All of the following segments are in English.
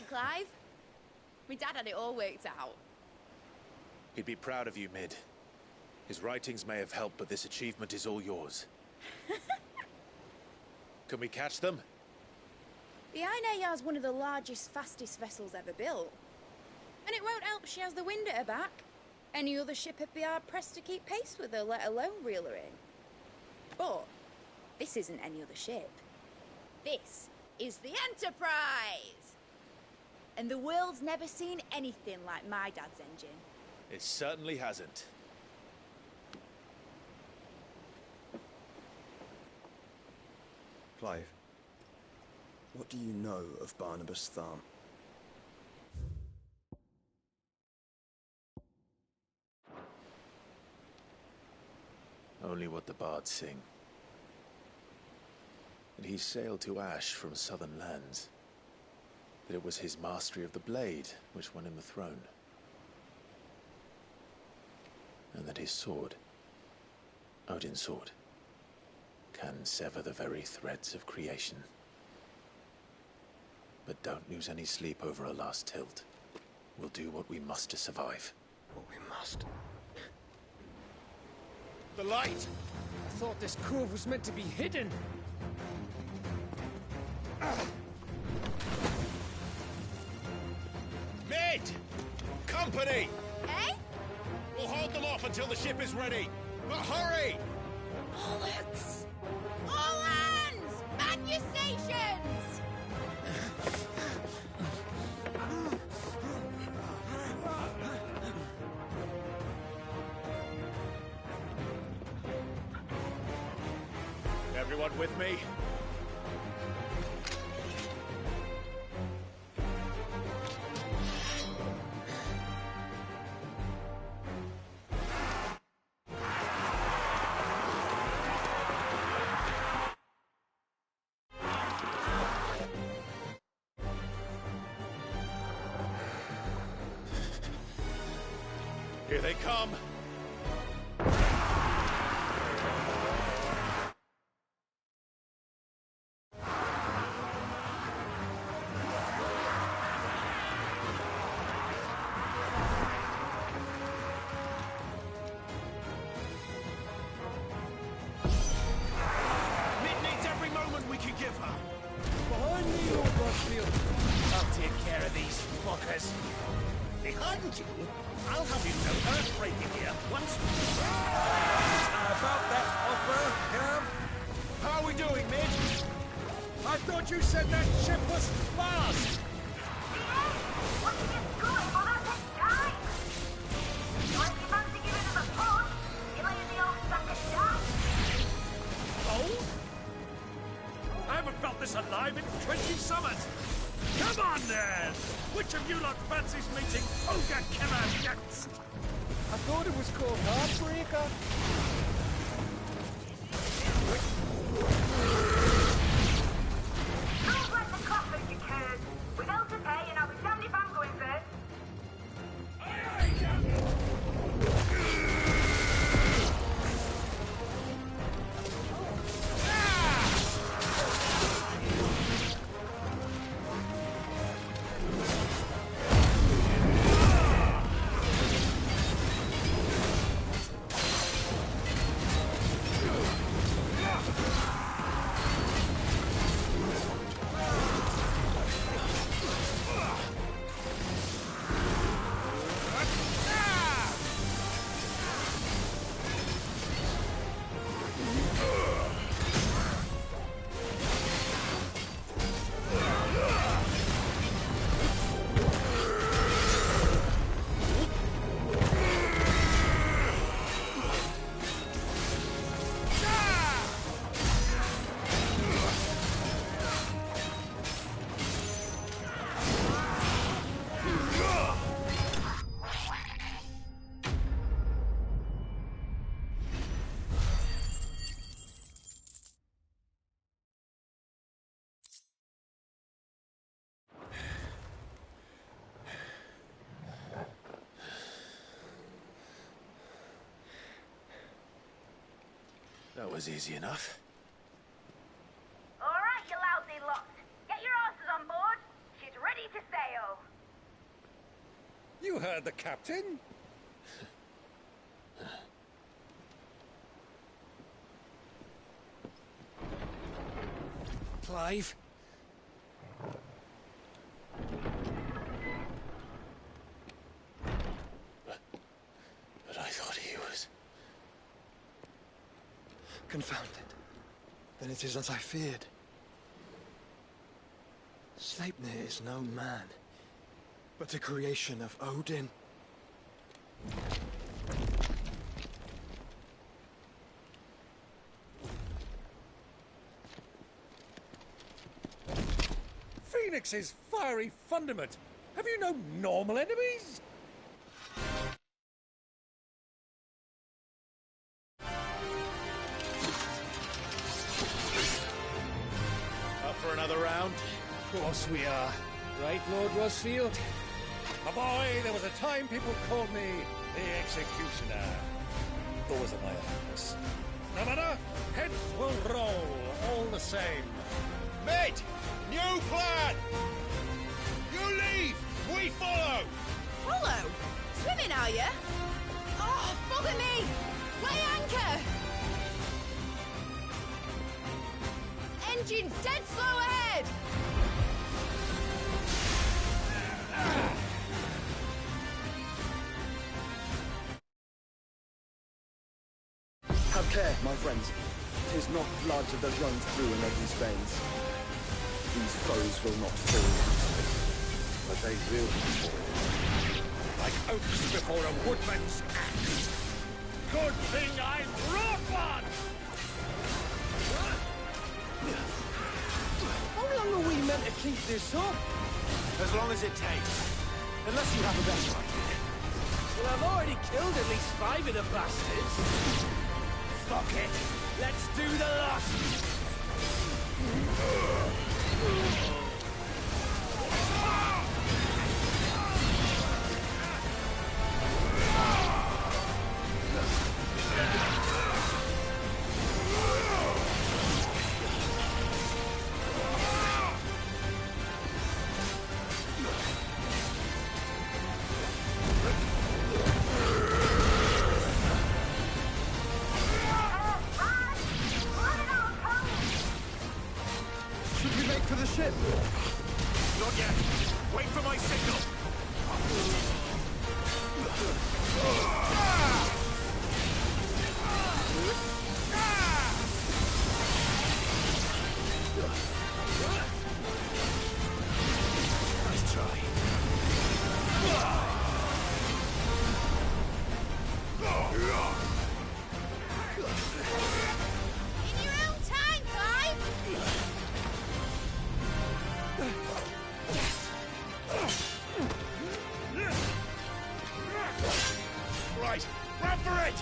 Clive? My dad had it all worked out. He'd be proud of you, Mid. His writings may have helped, but this achievement is all yours. Can we catch them? The Ainayar's one of the largest, fastest vessels ever built. And it won't help she has the wind at her back. Any other ship would be hard-pressed to keep pace with her, let alone reel her in. But this isn't any other ship. This is the Enterprise! And the world's never seen anything like my dad's engine. It certainly hasn't. Clive, what do you know of Barnabas Tharm? Only what the bards sing. That he sailed to Ash from southern lands. That it was his mastery of the blade which won him the throne. And that his sword, Odin's sword, can sever the very threads of creation. But don't lose any sleep over a last tilt. We'll do what we must to survive. What we must. The light! I thought this cove was meant to be hidden. Mid! Company! Eh? We'll hold them off until the ship is ready. But hurry! Bollocks! All hands! Man your stations! Everyone with me? Here they come! Mid needs every moment we can give her! Behind me, Lord Rossfield. I'll take care of these fuckers. Behind you? I'll have you know earthbreaking here once. About that offer, Cav? How are we doing, Mid? I thought you said that ship was fast! Cold? I haven't felt this alive in 20 summers! Come on, then! Which of you lot fancies meeting Ogre Killer next? I thought it was called Heartbreaker. Don't let the coffin you curd. We know to pay and I'll be damned if I'm going first. That was easy enough. All right, you lousy lot. Get your horses on board. She's ready to sail. the captain? Clive? But I thought he was... Confounded. Then it is as I feared. Sleipnir is no man, but a creation of Odin. Phoenix's fiery fundament. Have you no normal enemies? Up for another round? Of course we are. Right, Lord Rosfield? My boy, there was a time people called me the Executioner. Those are my hands. No matter, heads will roll all the same. Mate! New plan! You leave! We follow! Follow? Swimming, are you? Oh, bother me! Weigh anchor! Engine's dead slow ahead! Have care, my friends. 'Tis not blood that runs through in Odin's veins. These foes will not fall. But they will fall. Like oaks before a woodman's axe. Good thing I brought one! How long are we meant to keep this up? As long as it takes. Unless you have a better idea. Well, I've already killed at least 5 of the bastards. Fuck it. Let's do the lot. Should we make for the ship? Not yet. Wait for my signal. Nice try. In your own time, Clive! Right, run for it!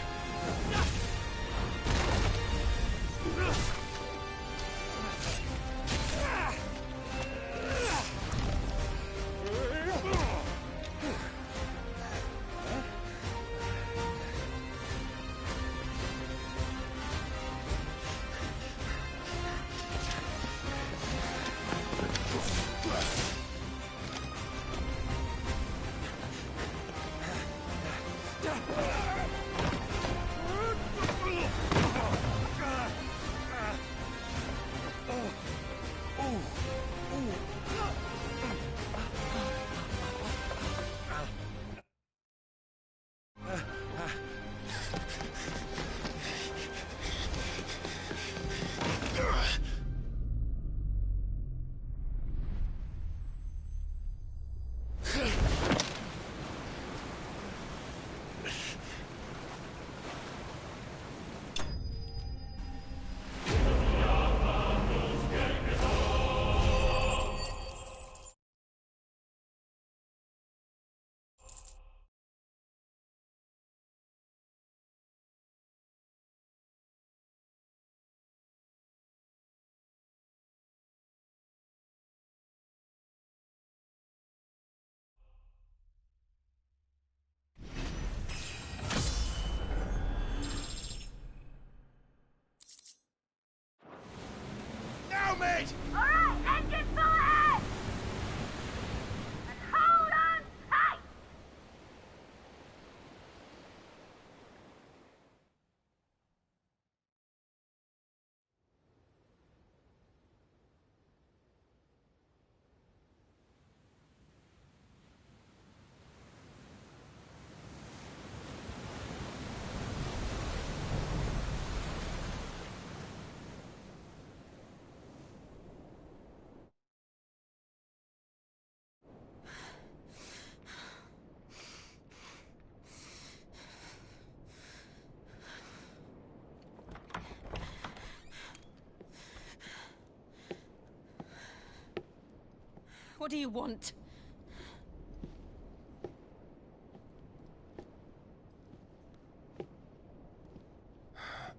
What do you want?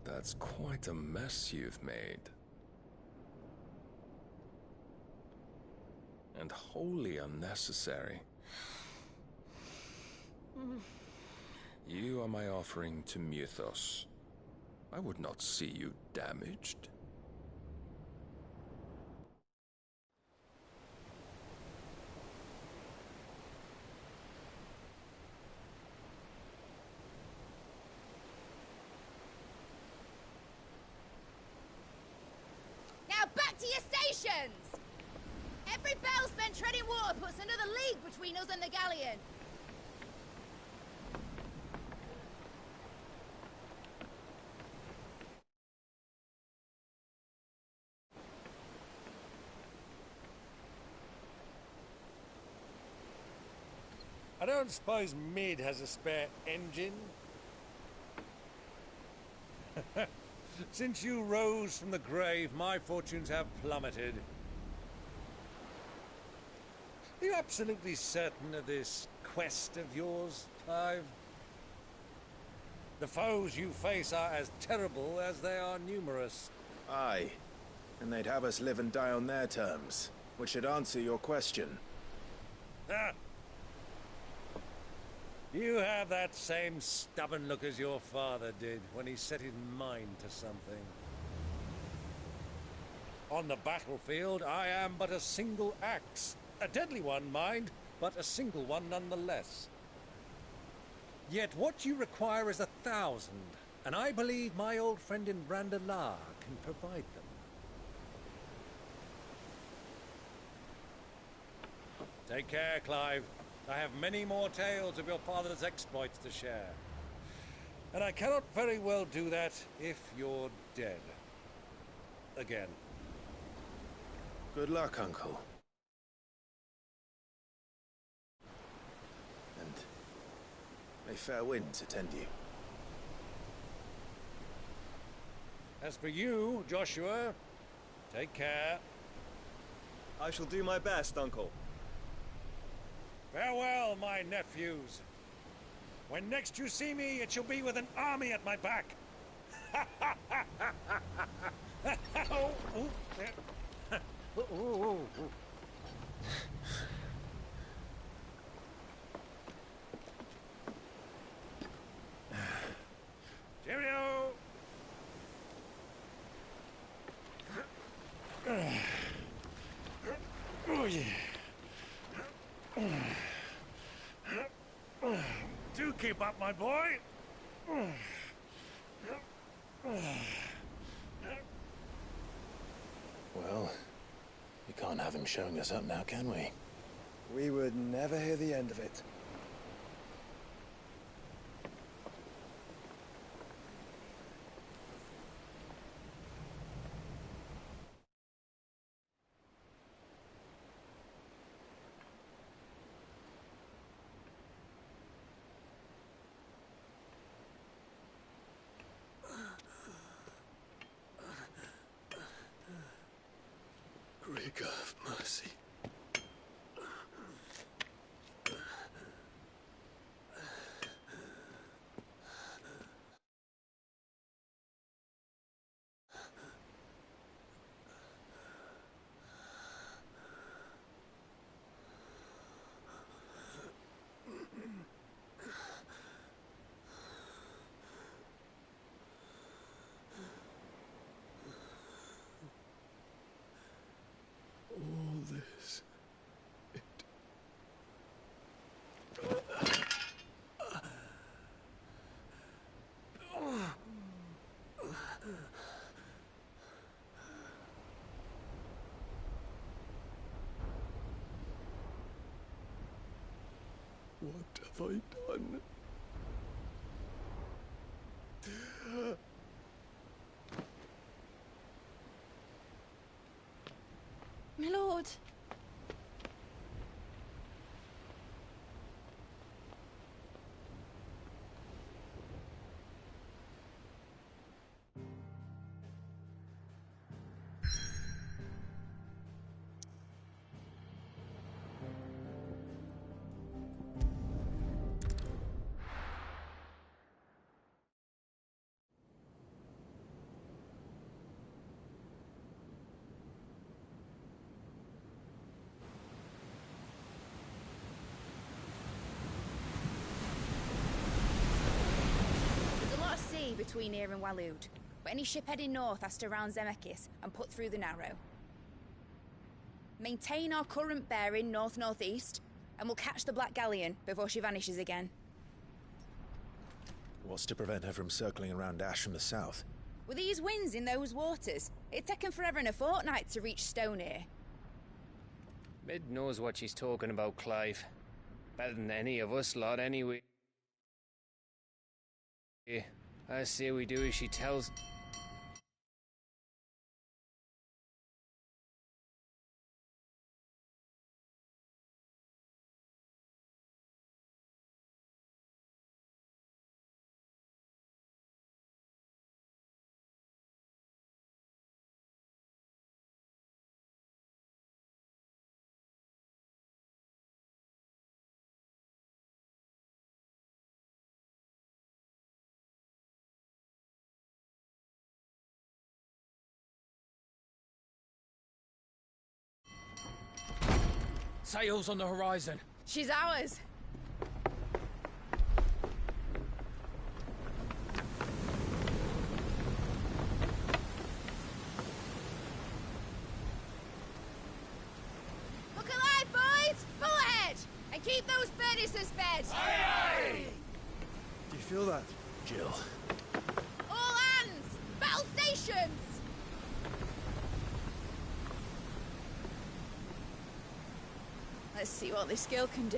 That's quite a mess you've made. And wholly unnecessary. You are my offering to Mythos. I would not see you damaged. Now back to your stations! Every bell spent treading water puts another league between us and the galleon. I don't suppose Mid has a spare engine? Since you rose from the grave, my fortunes have plummeted. Are you absolutely certain of this quest of yours, Clive? The foes you face are as terrible as they are numerous. Aye. And they'd have us live and die on their terms, which should answer your question. Ah! You have that same stubborn look as your father did when he set his mind to something. On the battlefield, I am but a single axe. A deadly one, mind, but a single one nonetheless. Yet what you require is 1,000, and I believe my old friend in Brandalar can provide them. Take care, Clive. I have many more tales of your father's exploits to share. And I cannot very well do that if you're dead. Again. Good luck, Uncle. And may fair winds attend you. As for you, Joshua, take care. I shall do my best, Uncle. Farewell, my nephews. When next you see me, it shall be with an army at my back. Oh, ooh, yeah. Ooh, ooh, ooh. Cheerio! Oh, yeah. Do keep up, my boy. Well, we can't have him showing us up now, can we? We would never hear the end of it. Greek of mercy. All this. What have I done? My lord. between here and Waloed, but any ship heading north has to round Zemeckis and put through the Narrow. Maintain our current bearing north-northeast, and we'll catch the Black Galleon before she vanishes again. What's to prevent her from circling around Ash from the south? With these winds in those waters, it'd taken forever and a fortnight to reach Stonehere. Mid knows what she's talking about, Clive. Better than any of us lot, anyway. I say we do as she tells. Sails on the horizon. She's ours. Look alive, boys! Full ahead! And keep those furnaces fed! Aye, aye! Do you feel that? Jill. All hands! Battle stations! Let's see what this girl can do.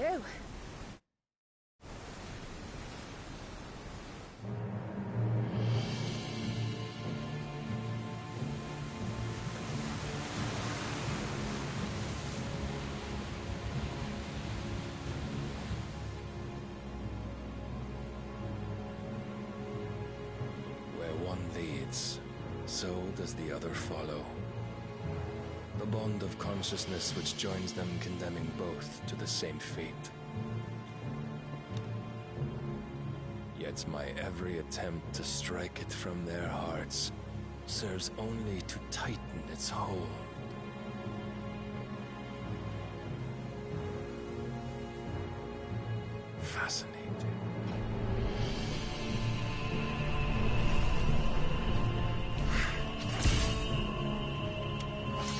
Where one leads, so does the other follow. The bond of consciousness which joins them, condemning both to the same fate. Yet my every attempt to strike it from their hearts serves only to tighten its hold. Fascinating.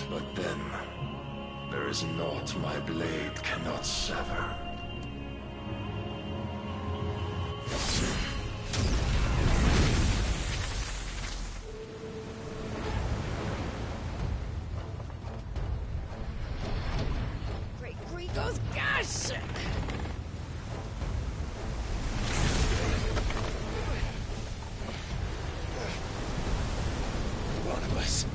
But then, there is naught my blade cannot sever. Great Grigos, gosh! Barnabas.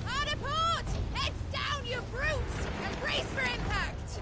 Hard apart! Heads down, you brutes! And brace for impact!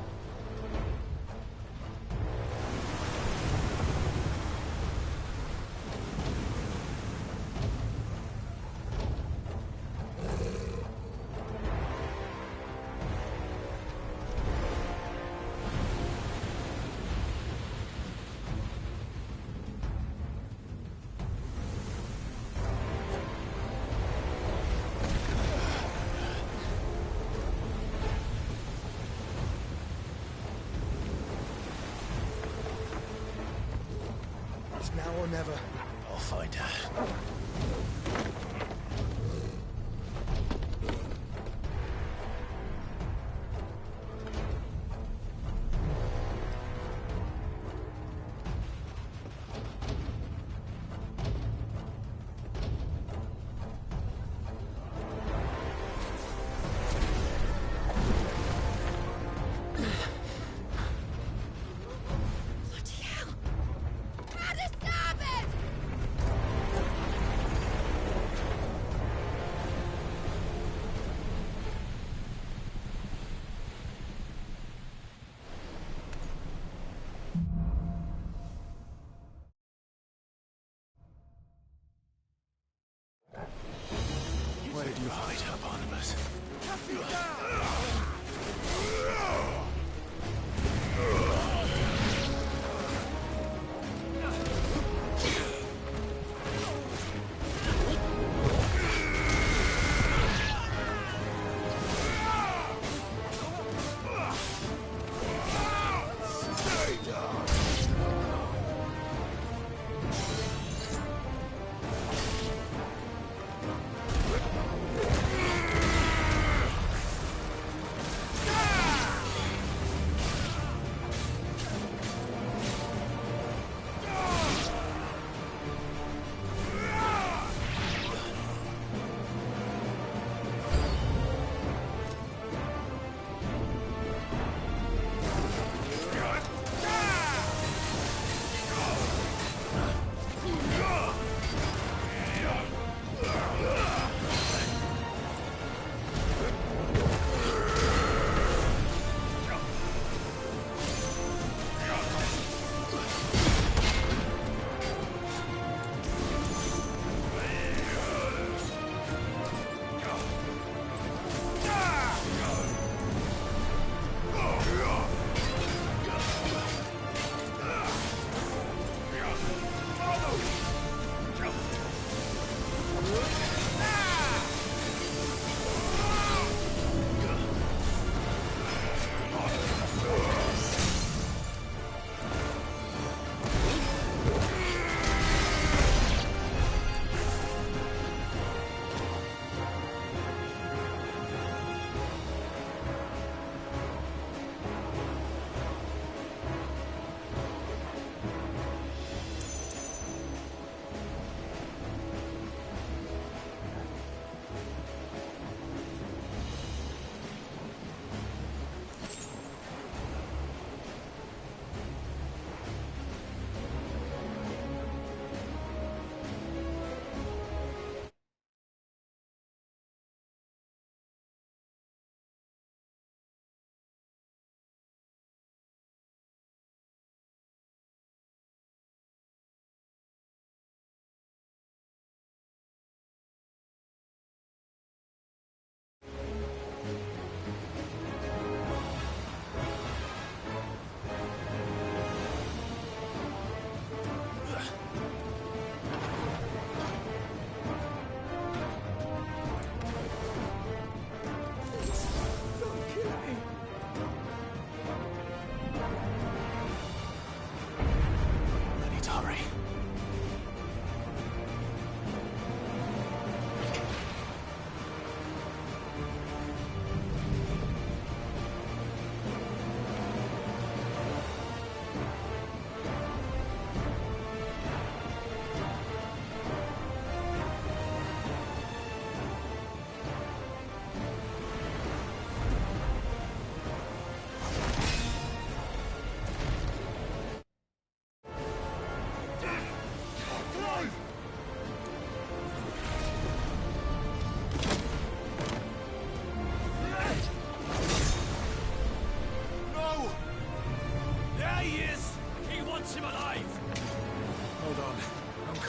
It's now or never. I'll find her. Bloody hell! How to stop it! Where did you hide her, Barnabas?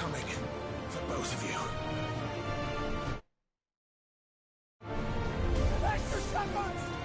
coming. For both of you. Extra seconds!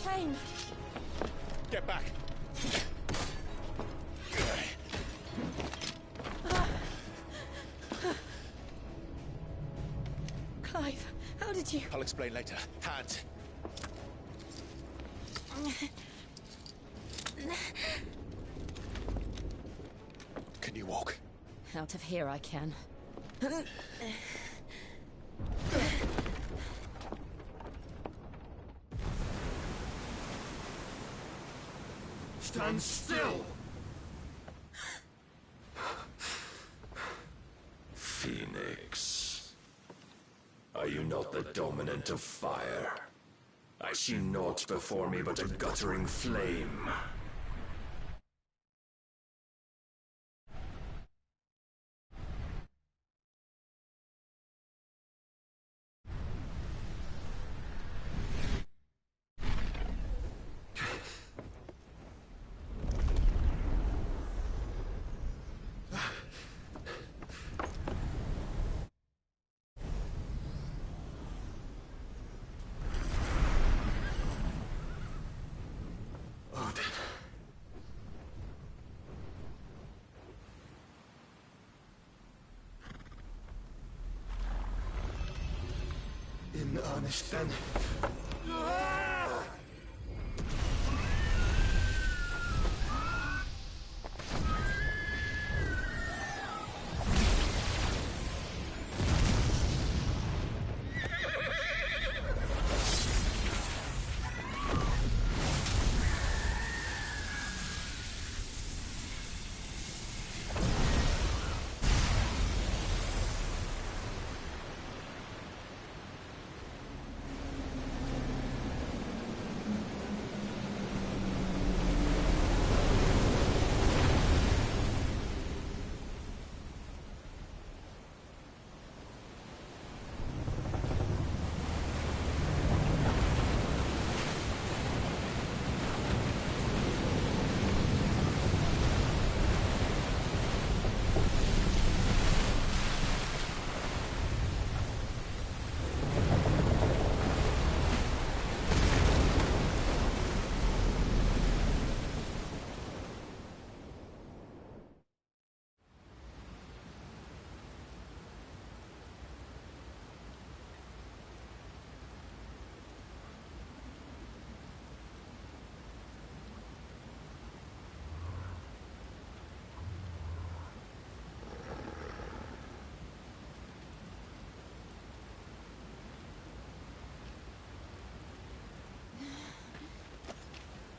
came. Get back. Clive, how did you... I'll explain later. Hands. Can you walk? Out of here I can. Stand still! Phoenix. Are you not the dominant of fire? I see naught before me but a guttering flame. In earnest, then.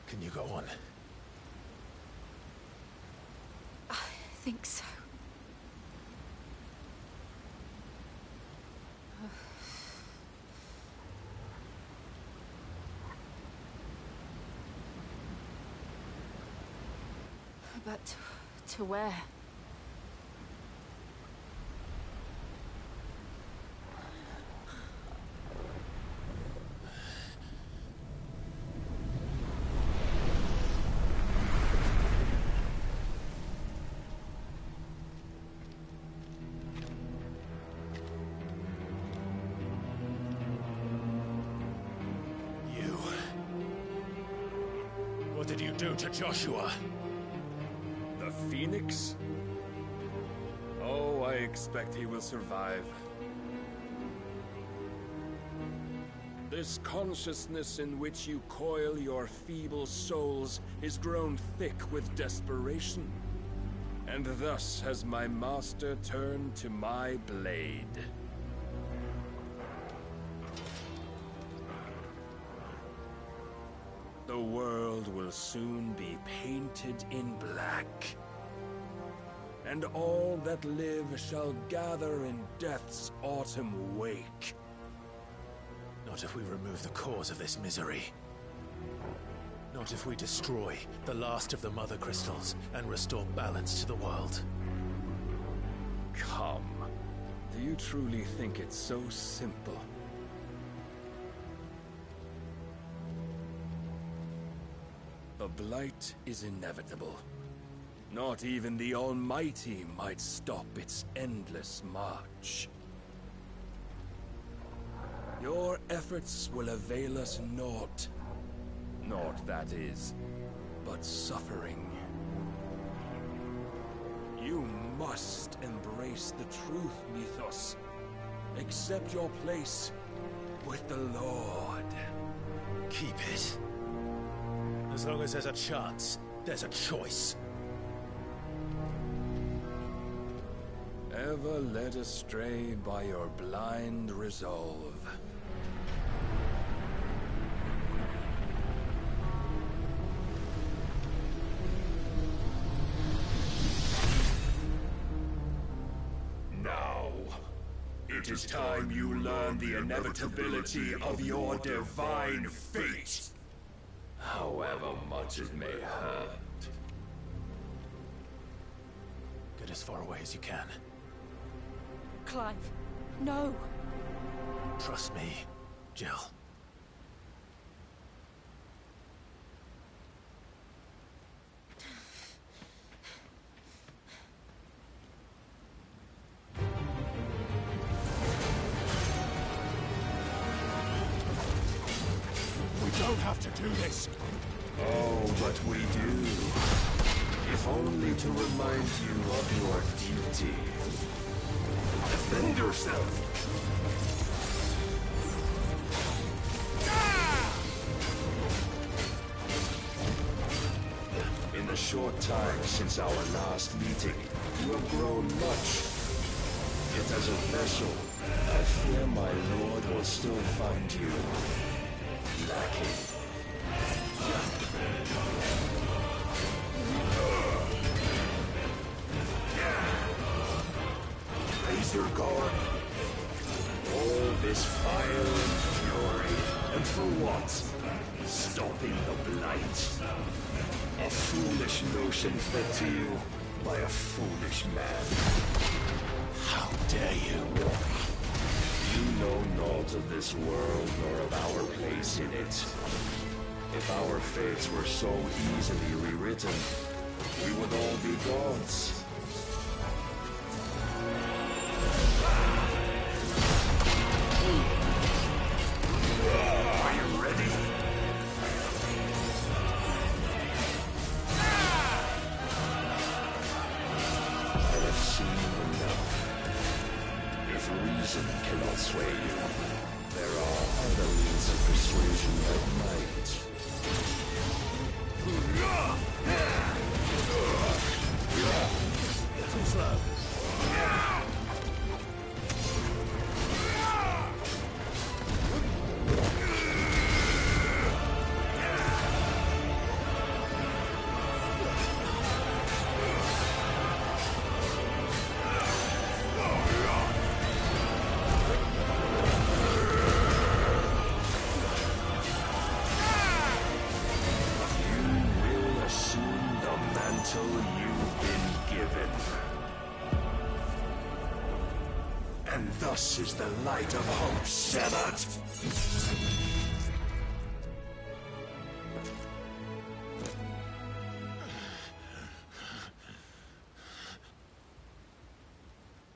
Can you go on? I think so. But to where? What did you do to Joshua? The Phoenix? Oh, I expect he will survive. This consciousness in which you coil your feeble souls is grown thick with desperation. And thus has my master turned to my blade. The world will soon be painted in black. And all that live shall gather in death's autumn wake. Not if we remove the cause of this misery. Not if we destroy the last of the Mother Crystals and restore balance to the world. Come. Do you truly think it's so simple? The Blight is inevitable. Not even the Almighty might stop its endless march. Your efforts will avail us naught. Naught, that is, but suffering. You must embrace the truth, Mythos. Accept your place with the Lord. Keep it. As long as there's a chance, there's a choice. Ever led astray by your blind resolve. Now, it is time you learn the inevitability of your divine fate. However much it may hurt. Get as far away as you can. Clive, no. Trust me, Jill. We don't have to do this. Oh, but we do. If only to remind you of your duty. Defend yourself! In the short time since our last meeting, you have grown much. Yet as a vessel, I fear my lord will still find you lacking. Raise your guard. All this fire and fury. And for what? Stopping the blight. A foolish notion fed to you by a foolish man. How dare you? You know naught of this world nor of our place in it. If our fates were so easily rewritten, we would all be gods. Are you ready? I have seen enough. If reason cannot sway you, there are other means of persuasion that might. Too slow. And thus is the light of hope severed.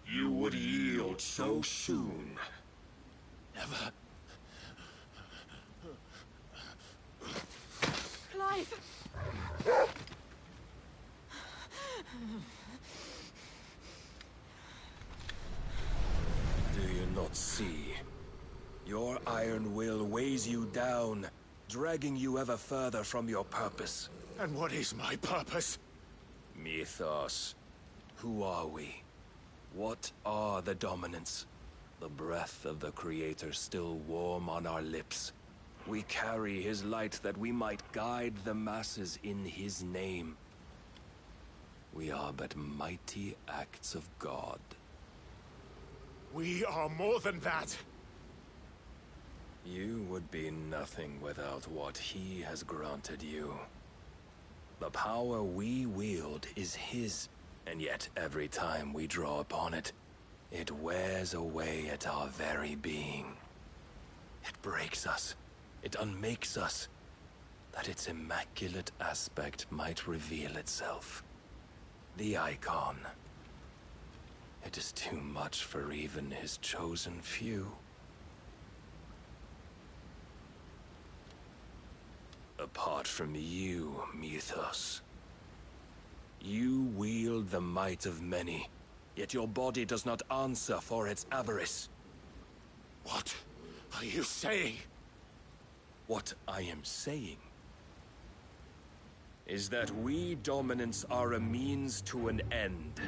You would yield so soon. Never. Clive! Do you not see? Your iron will weighs you down, dragging you ever further from your purpose. And what is my purpose? Mythos. Who are we? What are the dominants? The breath of the Creator still warm on our lips. We carry his light that we might guide the masses in his name. We are but mighty acts of God. We are more than that. You would be nothing without what he has granted you. The power we wield is his, and yet every time we draw upon it, it wears away at our very being. It breaks us. It unmakes us, that its immaculate aspect might reveal itself. The icon. It is too much for even his chosen few. Apart from you, Mythos. You wield the might of many, yet your body does not answer for its avarice. What are you saying? What I am saying is that we dominants are a means to an end.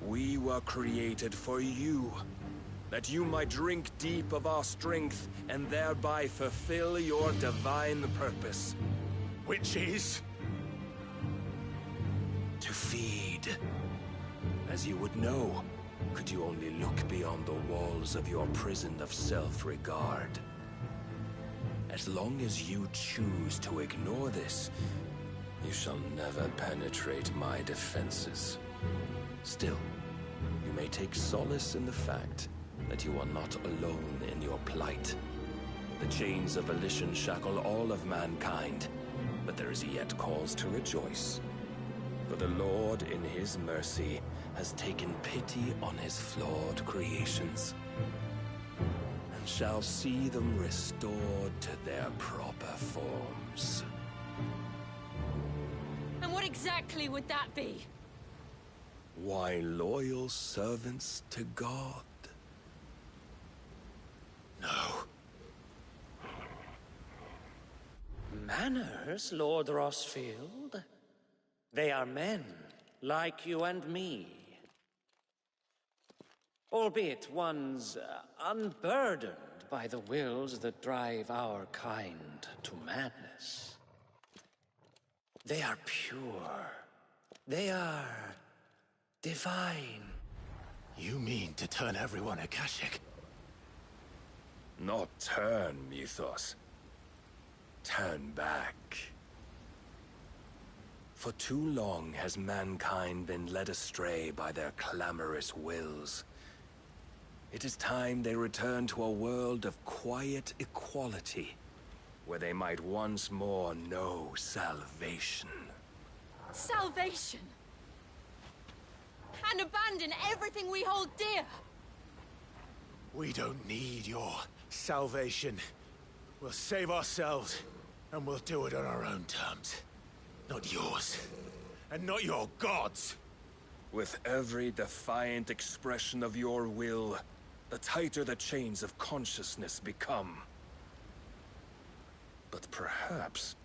We were created for you, that you might drink deep of our strength and thereby fulfill your divine purpose. Which is? To feed. As you would know, could you only look beyond the walls of your prison of self-regard. As long as you choose to ignore this, you shall never penetrate my defenses. Still, you may take solace in the fact that you are not alone in your plight. The chains of volition shackle all of mankind, but there is yet cause to rejoice. For the Lord, in his mercy, has taken pity on his flawed creations, and shall see them restored to their proper forms. And what exactly would that be? Why, loyal servants to God. No. Manners, Lord Rosfield? They are men, like you and me. Albeit ones unburdened by the wills that drive our kind to madness. They are pure. They are divine. You mean to turn everyone Akashic? Not turn, Mythos. Turn back. For too long has mankind been led astray by their clamorous wills. It is time they return to a world of quiet equality, where they might once more know salvation. Salvation? And abandon everything we hold dear? We don't need your salvation. We'll save ourselves, and we'll do it on our own terms. Not yours. And not your gods! With every defiant expression of your will, the tighter the chains of consciousness become. But perhaps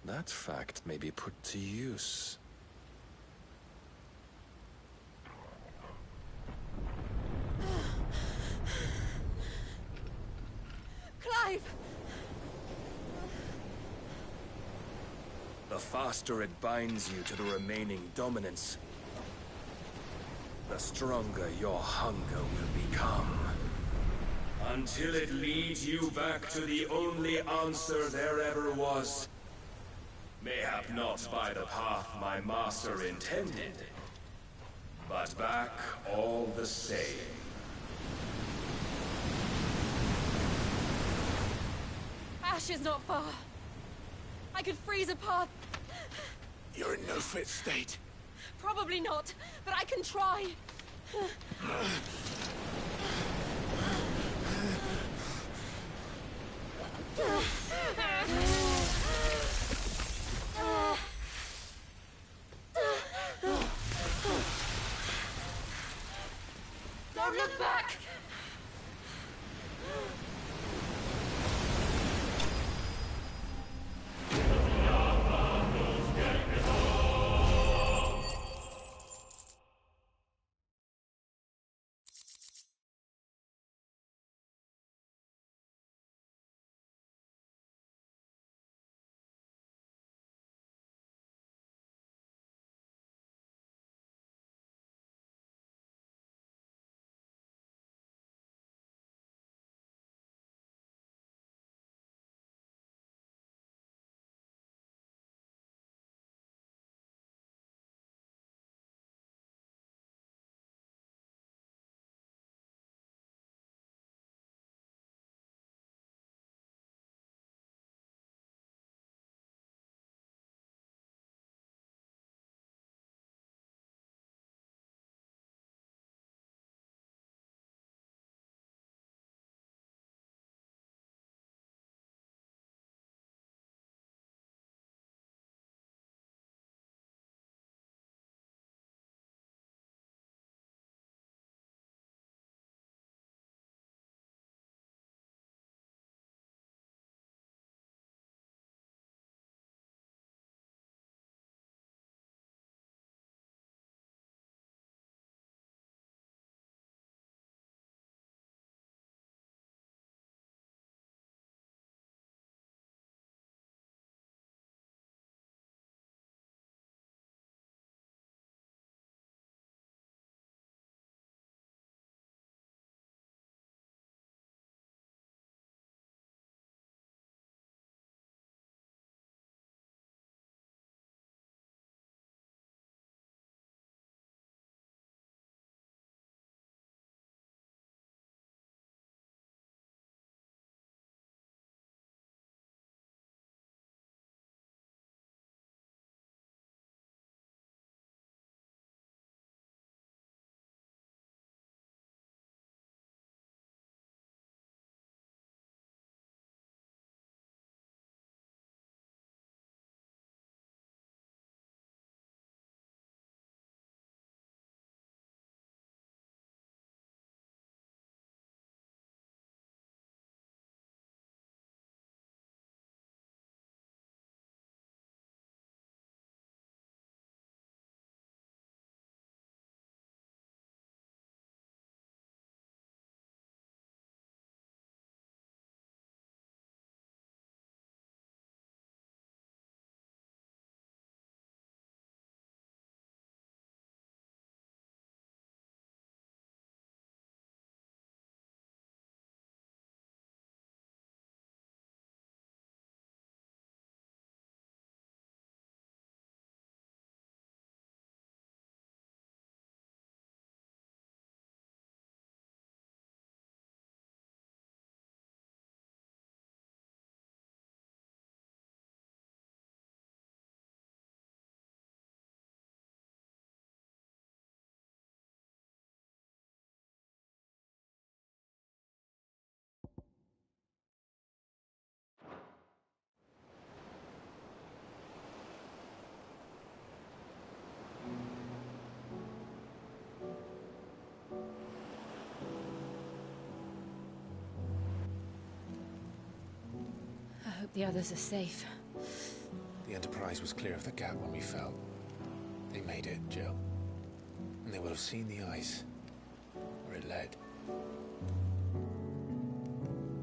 that fact may be put to use. Clive! The faster it binds you to the remaining dominance, the stronger your hunger will become. Until it leads you back to the only answer there ever was. Mayhap not by the path my master intended, but back all the same. Ash is not far. I could freeze a path. You're in no fit state. Probably not, but I can try. Don't look back! The others are safe. The Enterprise was clear of the gap when we fell. They made it, Jill. And they will have seen the ice, where it led.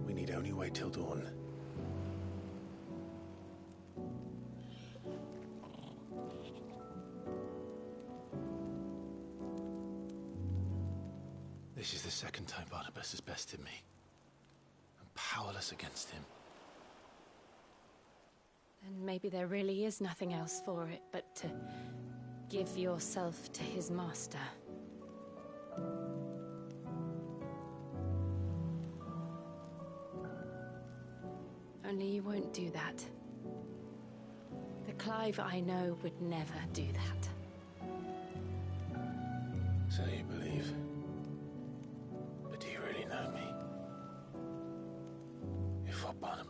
We need only wait till dawn. This is the second time Barnabas has bested me. I'm powerless against him. Then maybe there really is nothing else for it but to give yourself to his master. Only you won't do that. The Clive I know would never do that. So you believe? But do you really know me? If what Barnabas...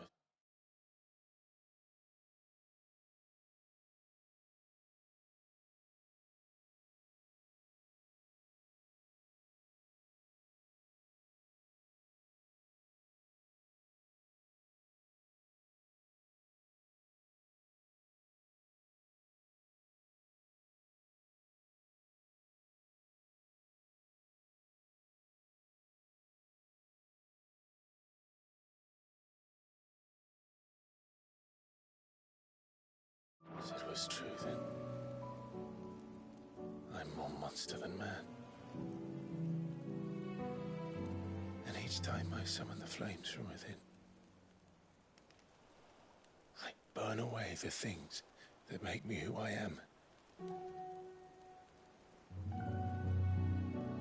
It was true then. I'm more monster than man. And each time I summon the flames from within, I burn away the things that make me who I am.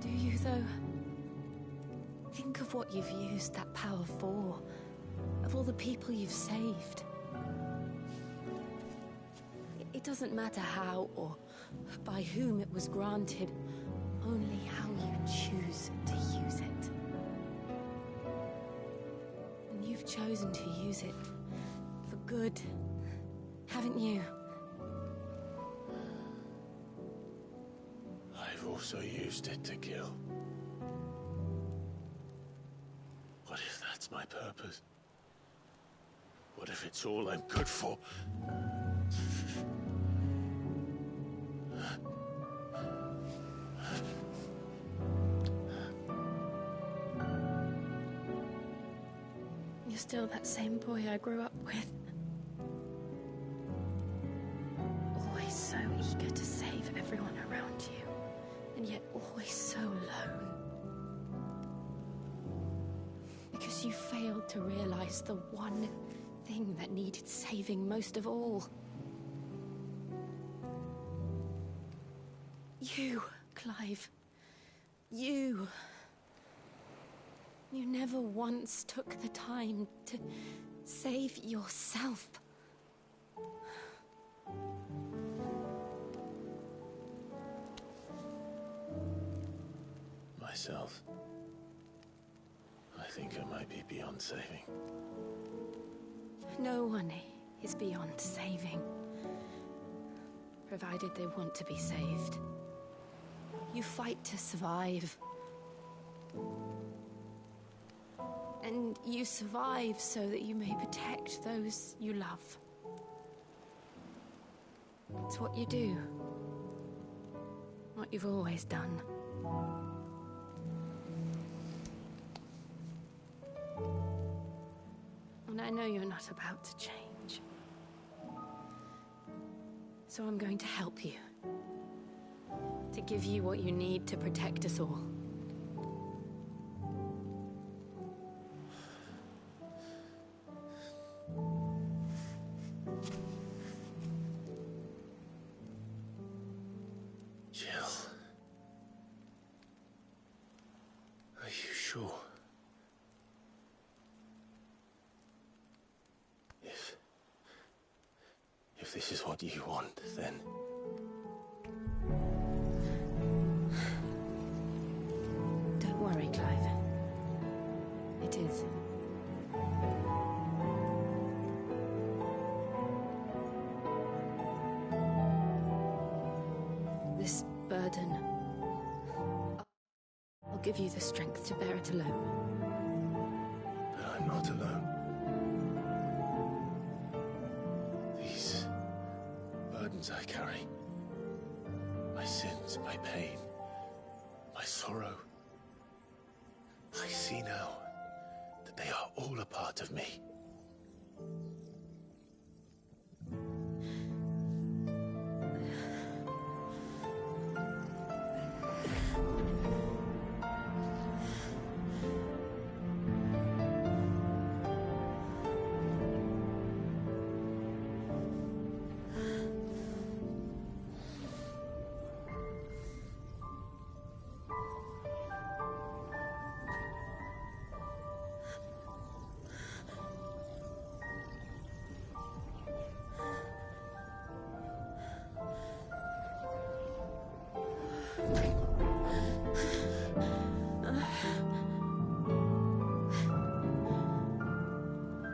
Do you, though? Think of what you've used that power for. Of all the people you've saved. It doesn't matter how or by whom it was granted, only how you choose to use it. And you've chosen to use it for good, haven't you? I've also used it to kill. What if that's my purpose? What if it's all I'm good for? You're still that same boy I grew up with. Always so eager to save everyone around you, and yet always so alone. Because you failed to realize the one thing that needed saving most of all. You, Clive. You. You never once took the time to save yourself. Myself? I think I might be beyond saving. No one is beyond saving. Provided they want to be saved. You fight to survive. And you survive so that you may protect those you love. It's what you do. What you've always done. And I know you're not about to change. So I'm going to help you. To give you what you need to protect us all. Sure. If this is what you want, then... Don't worry, Clive. It is. This burden... I'll give you the strength to bear it alone. But I'm not alone. burdens I carry. My sins, my pain, my sorrow. I see now that they are all a part of me.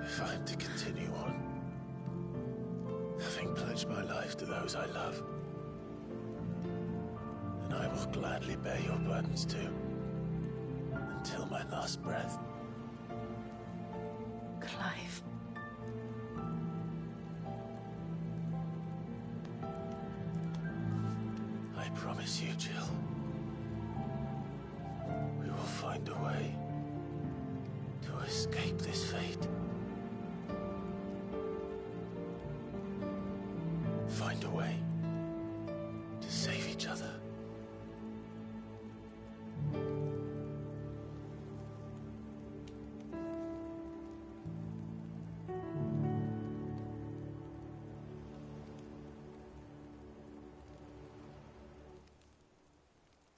If I'm to continue on, having pledged my life to those I love, then I will gladly bear your burdens too, until my last breath. Clive. I promise you, Jill, we will find a way to escape this fate. Find a way to save each other.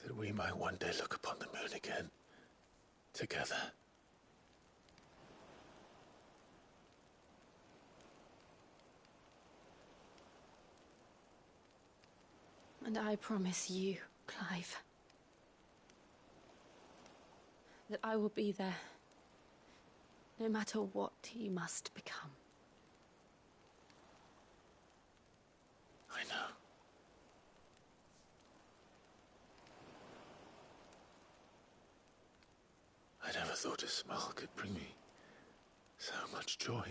That we might one day look upon the moon again, together. And I promise you, Clive, that I will be there, no matter what you must become. I know. I never thought a smile could bring me so much joy.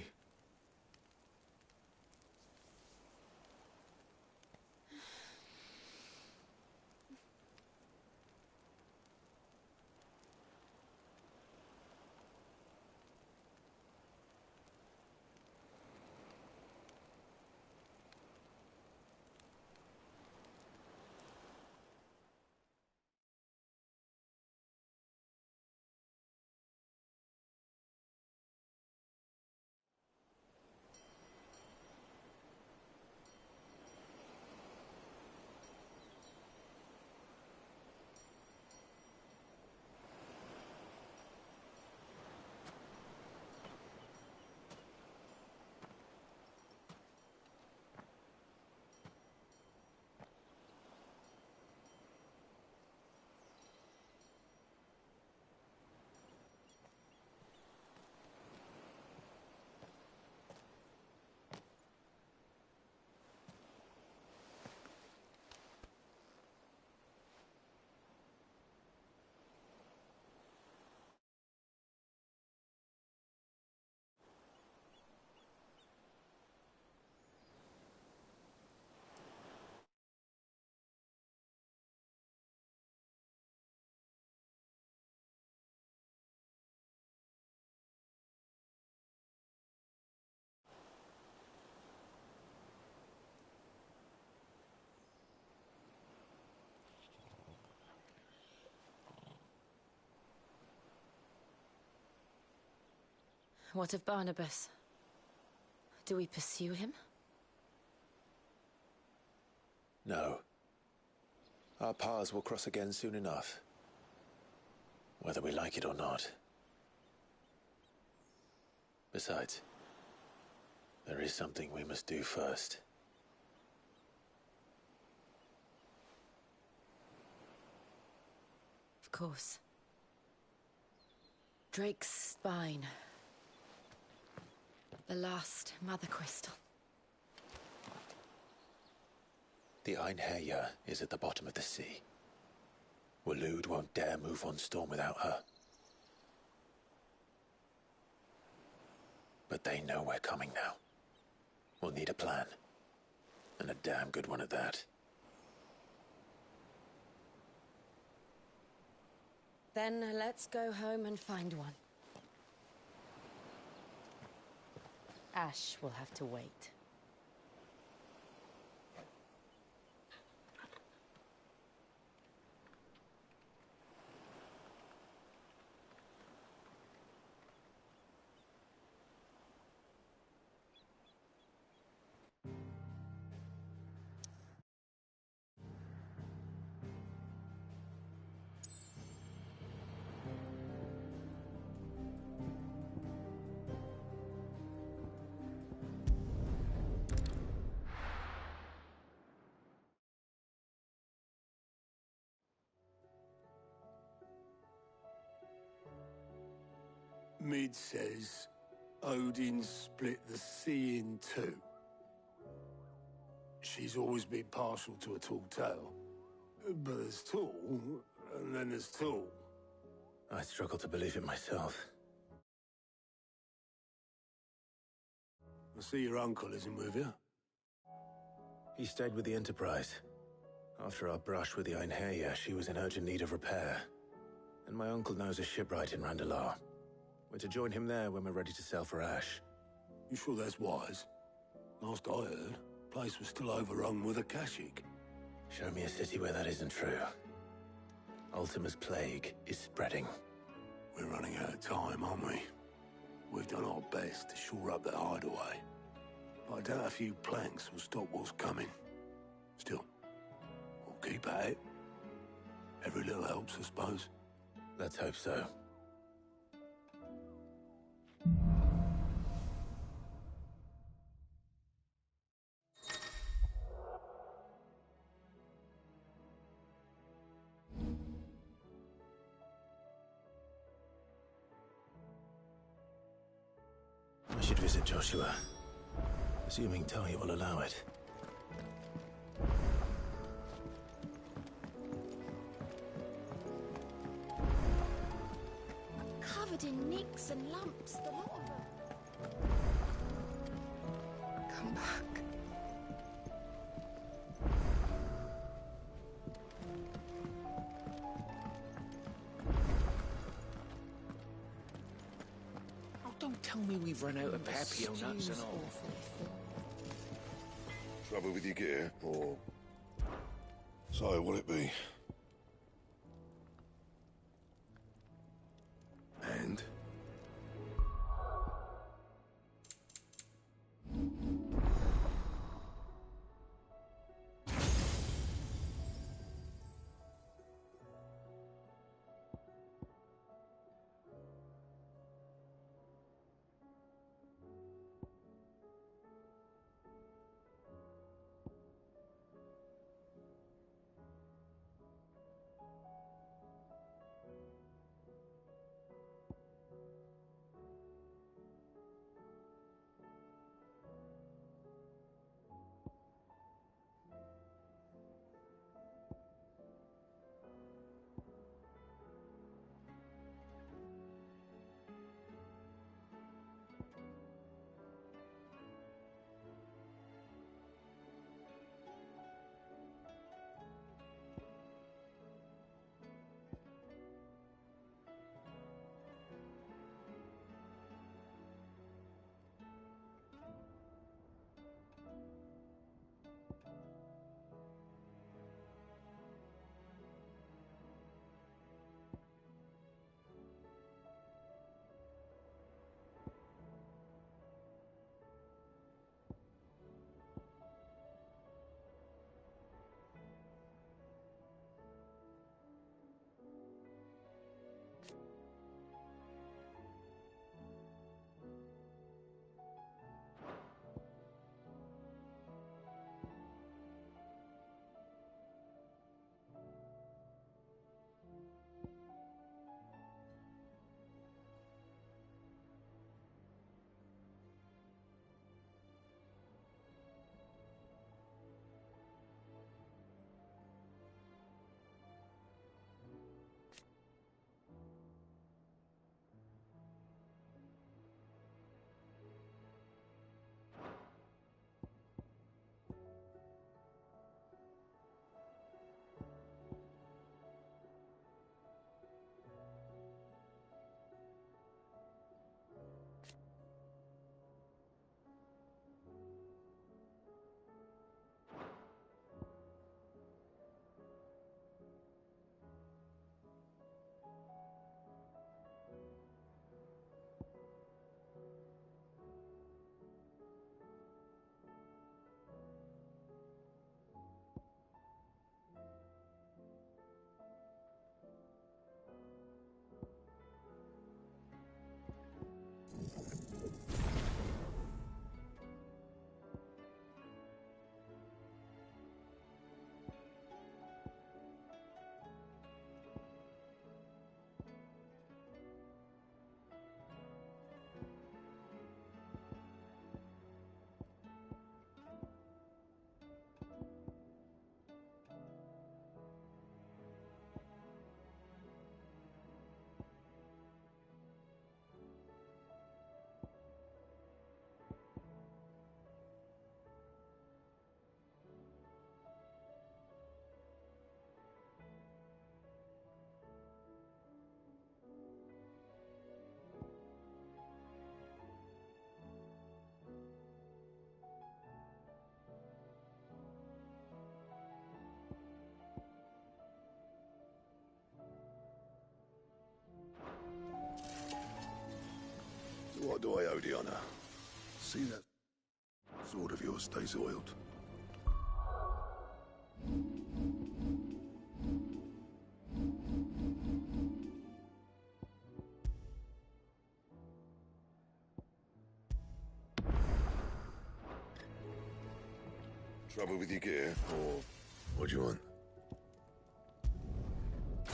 What of Barnabas? Do we pursue him? No. Our paths will cross again soon enough. Whether we like it or not. Besides, there is something we must do first. Of course. Drake's spine. The last Mother Crystal. The Einherjar is at the bottom of the sea. Waloed won't dare move on Storm without her. But they know we're coming now. We'll need a plan. And a damn good one at that. Then let's go home and find one. Ash will have to wait. Mid says Odin split the sea in two. She's always been partial to a tall tale. But there's tall, and then there's tall. I struggle to believe it myself. I see your uncle isn't with you. He stayed with the Enterprise. After our brush with the Einherja, she was in urgent need of repair. And my uncle knows a shipwright in Randalar. We're to join him there when we're ready to sail for Ash. You sure that's wise? Last I heard, the place was still overrun with Akashic. Show me a city where that isn't true. Ultima's plague is spreading. We're running out of time, aren't we? We've done our best to shore up that hideaway. But I doubt a few planks will stop what's coming. Still, we'll keep at it. Every little helps, I suppose. Let's hope so. I should visit Joshua, assuming Talia will allow it. Covered in nicks and lumps, the lot of them. Come back. Don't tell me we've run out of Papio nuts and all. Trouble with your gear, or... So, will it be? And? Odiana. See that sword of yours stays oiled. Trouble with your gear, or what do you want?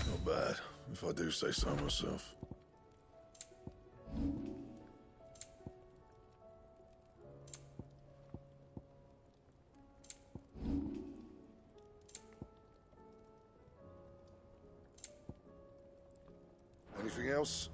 Not bad, if I do say so myself. Anything else?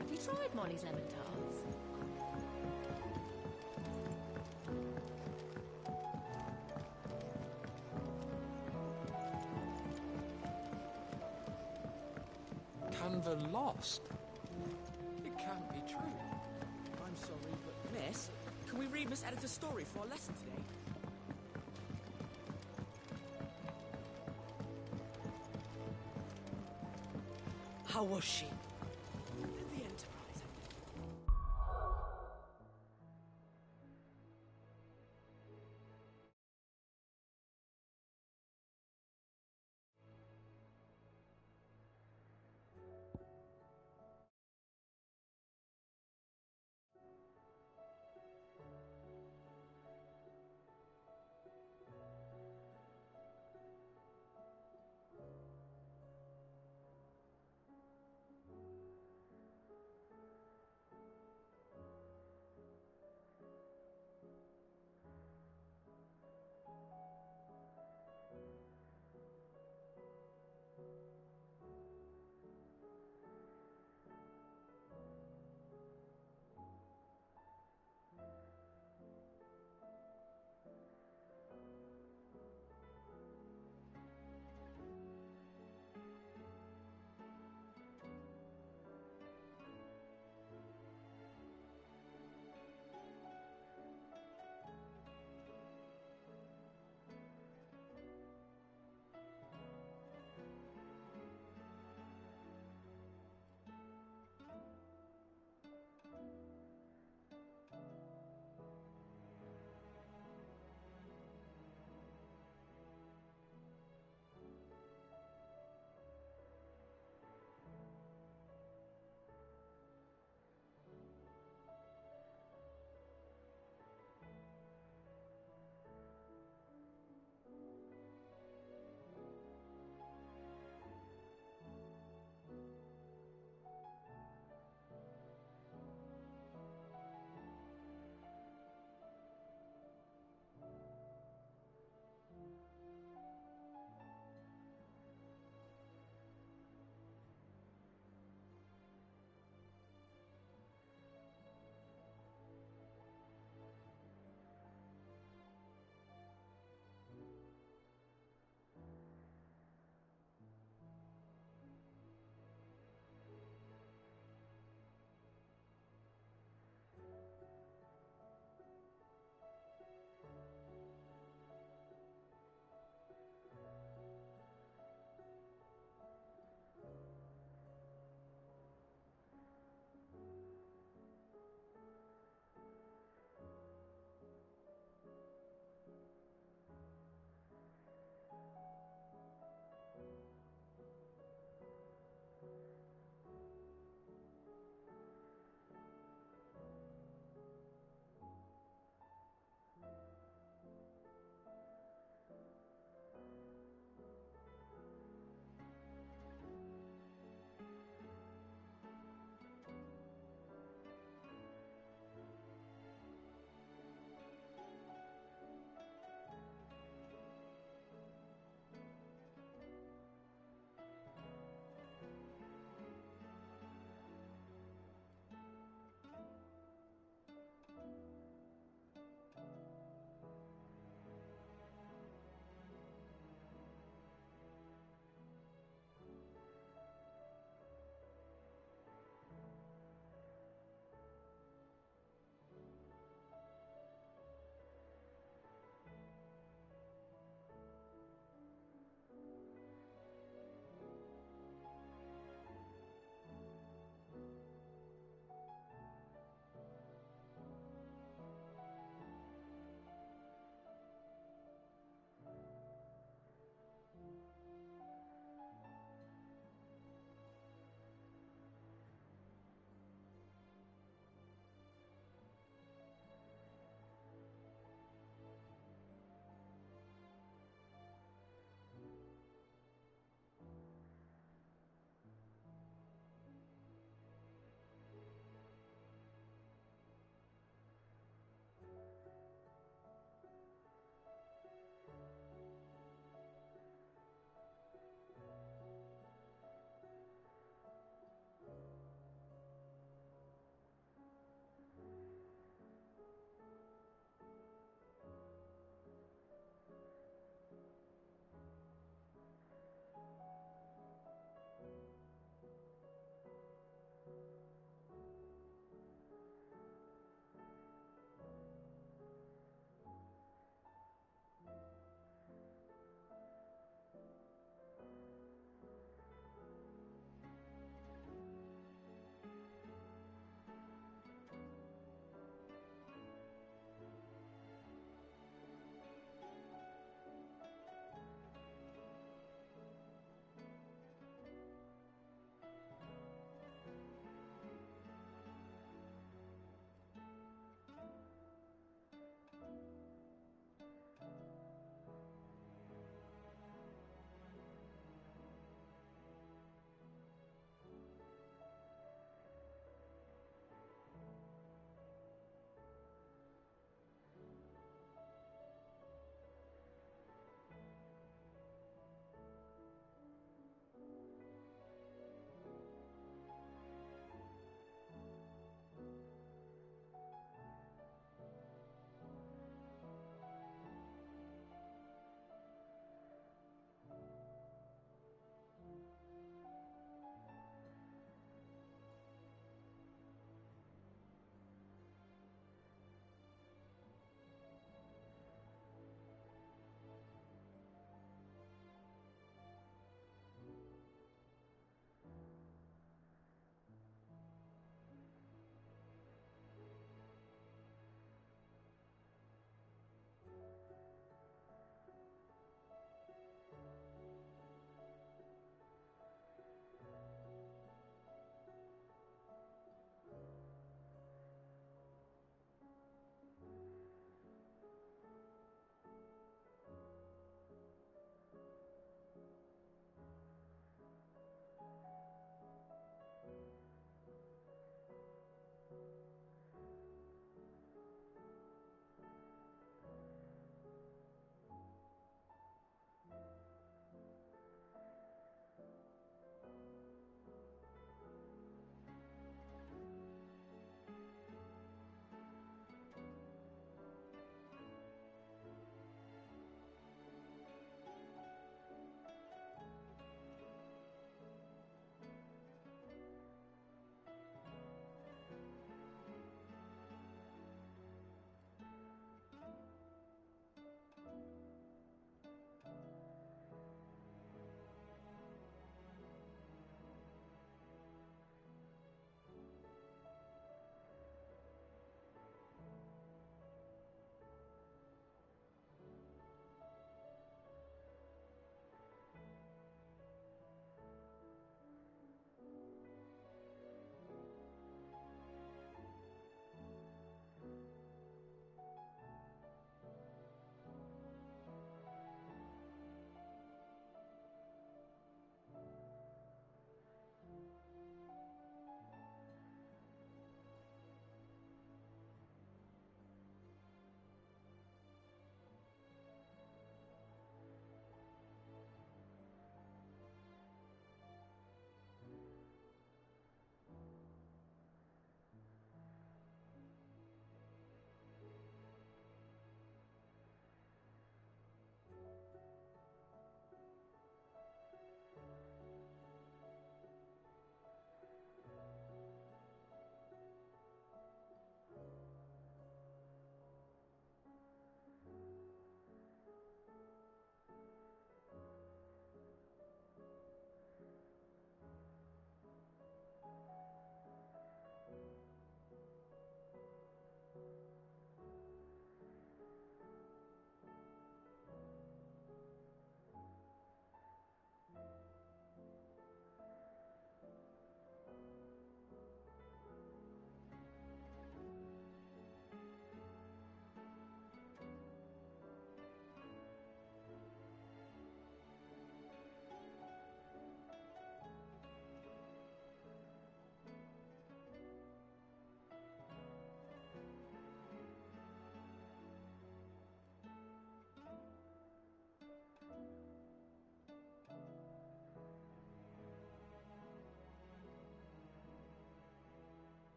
Have you tried Molly's lemon tarts? Canva lost? It can't be true. I'm sorry, but Miss, can we read Miss Editor's story for our lesson today? How was she? The Enterprise.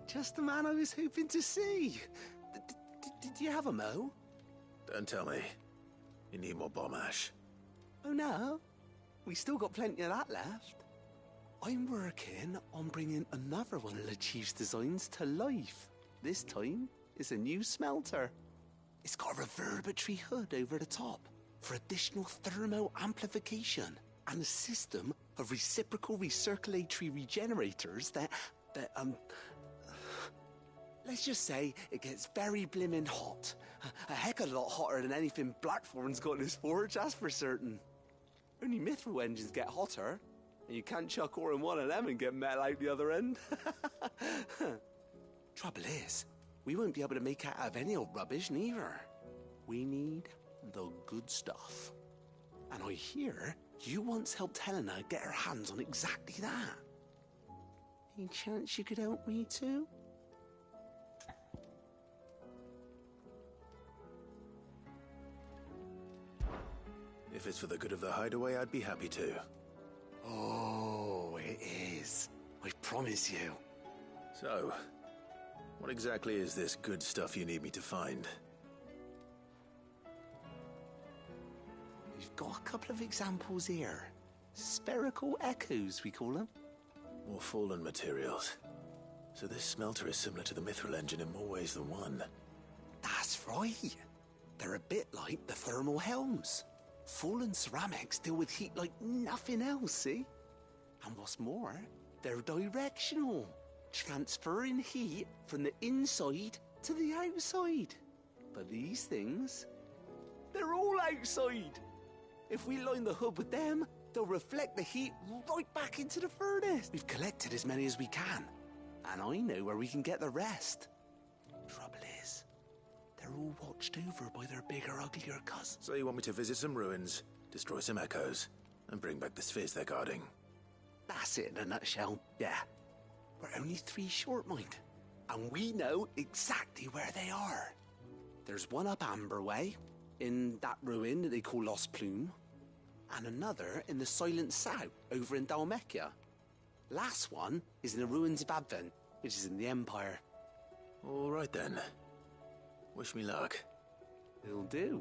Just the man I was hoping to see. Did you have a mo? Don't tell me. You need more bomb ash. Oh no, we still got plenty of that left. I'm working on bringing another one of the Chief's designs to life. This time, it's a new smelter. It's got a reverberatory hood over the top for additional thermo amplification and a system of reciprocal recirculatory regenerators that let's just say it gets very blimmin' hot. A heck of a lot hotter than anything Blackthorn's got in his forge, that's for certain. Only mithril engines get hotter, and you can't chuck ore in one of them and get metal out the other end. Trouble is, we won't be able to make out of any old rubbish neither. We need the good stuff. And I hear you once helped Helena get her hands on exactly that. Any chance you could help me too? If it's for the good of the hideaway, I'd be happy to. Oh, it is. I promise you. So, what exactly is this good stuff you need me to find? We've got a couple of examples here. Spherical echoes, we call them. More fallen materials. So this smelter is similar to the mithril engine in more ways than one. That's right. They're a bit like the thermal helms. Fallen ceramics deal with heat like nothing else, see? And what's more, they're directional, transferring heat from the inside to the outside. But these things, they're all outside. If we line the hood with them, they'll reflect the heat right back into the furnace. We've collected as many as we can, and I know where we can get the rest. Trouble is, they're all watched over by their bigger, uglier cousins. So you want me to visit some ruins, destroy some echoes, and bring back the spheres they're guarding? That's it in a nutshell, yeah. We're only 3 short, mind, and we know exactly where they are. There's one up Amber Way, in that ruin that they call Lost Plume, and another in the Silent South, over in Dalmekia. Last one is in the ruins of Advent, which is in the Empire. All right then. Wish me luck. It'll do.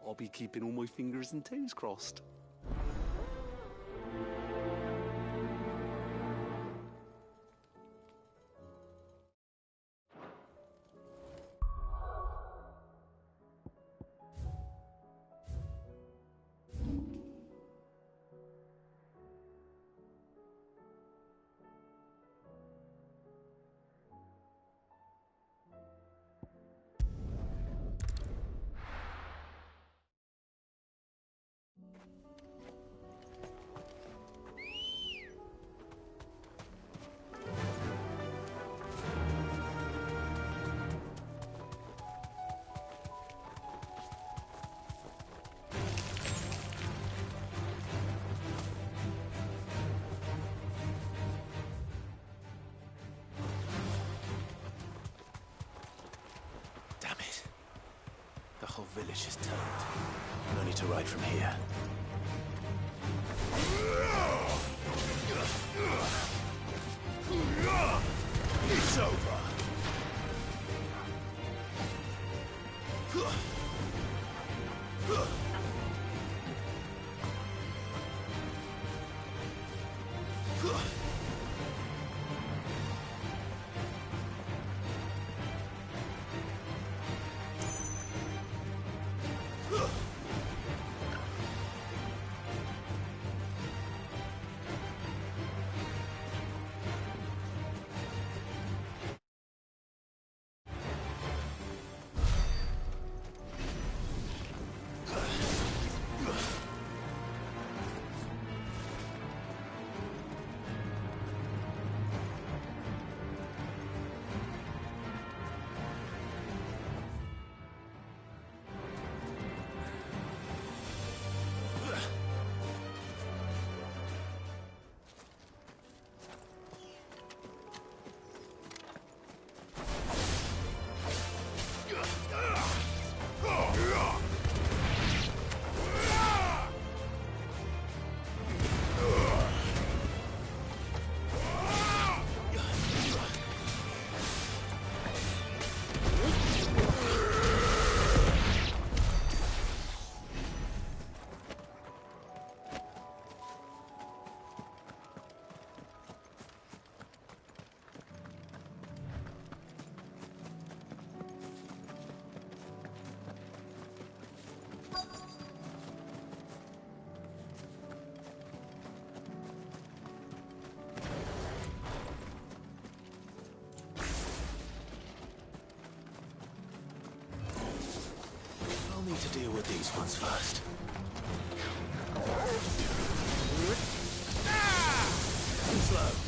I'll be keeping all my fingers and toes crossed. The whole village is turned. No need to ride from here. It's over. these ones first. Slow.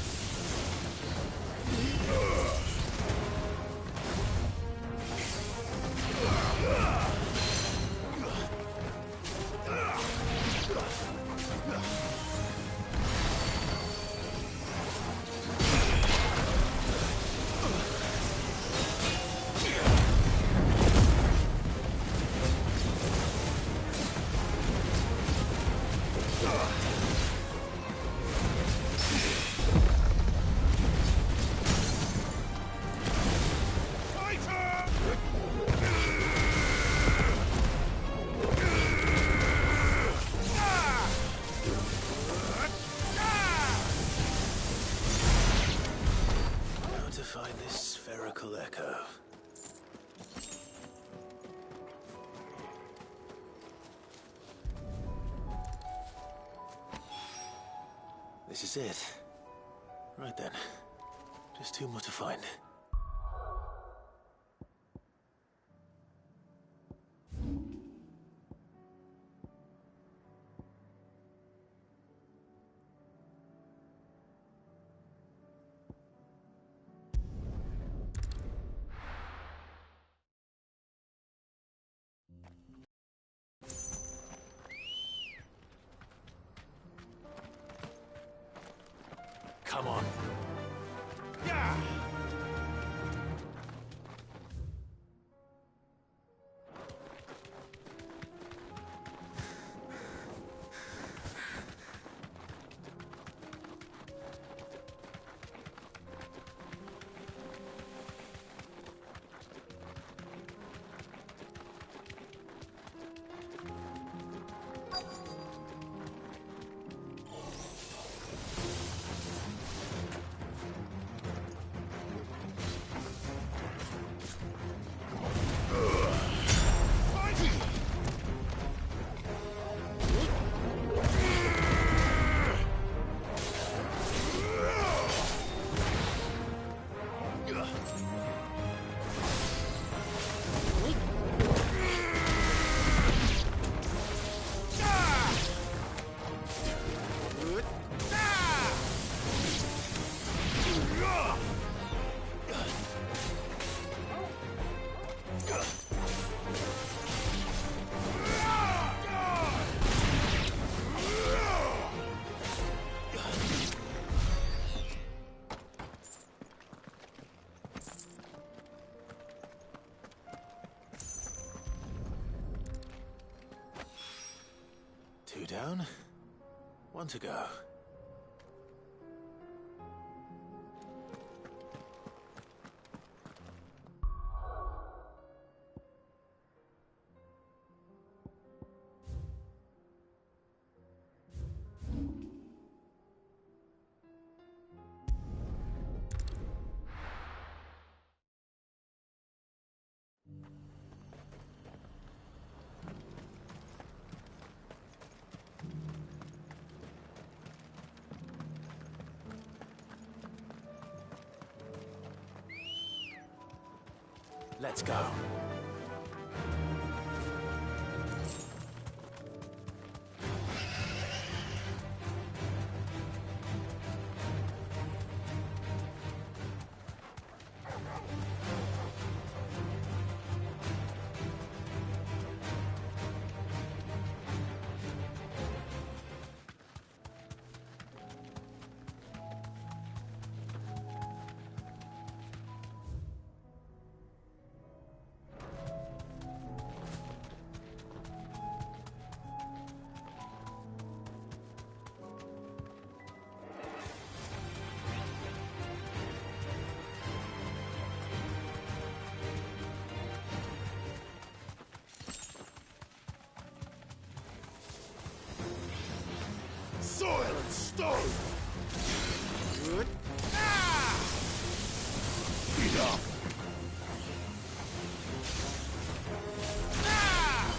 This is it. Right then. Just two more to find. Come on. Yeah! Two down, one to go. Let's go. Soil and stone! Good. Ah! Beat up! Ah!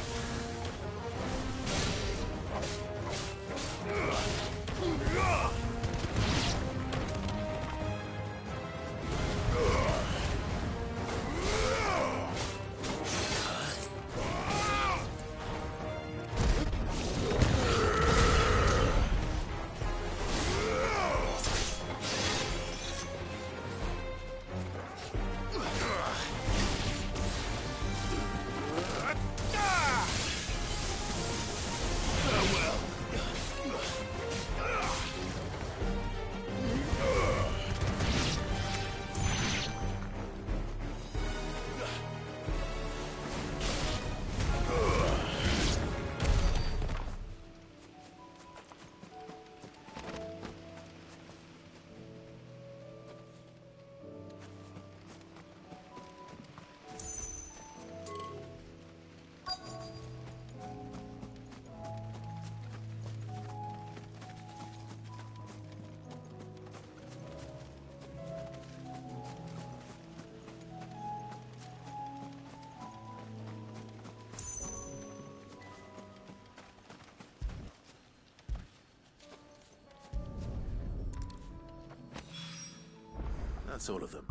That's all of them.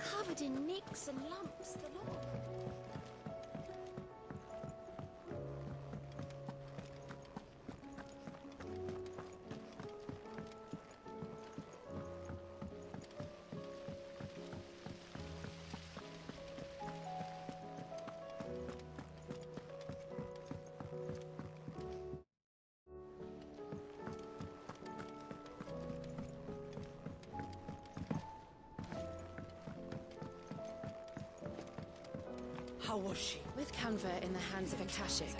Covered in nicks and lumps, the lot. How was she? With Canva in the hands of Akashic.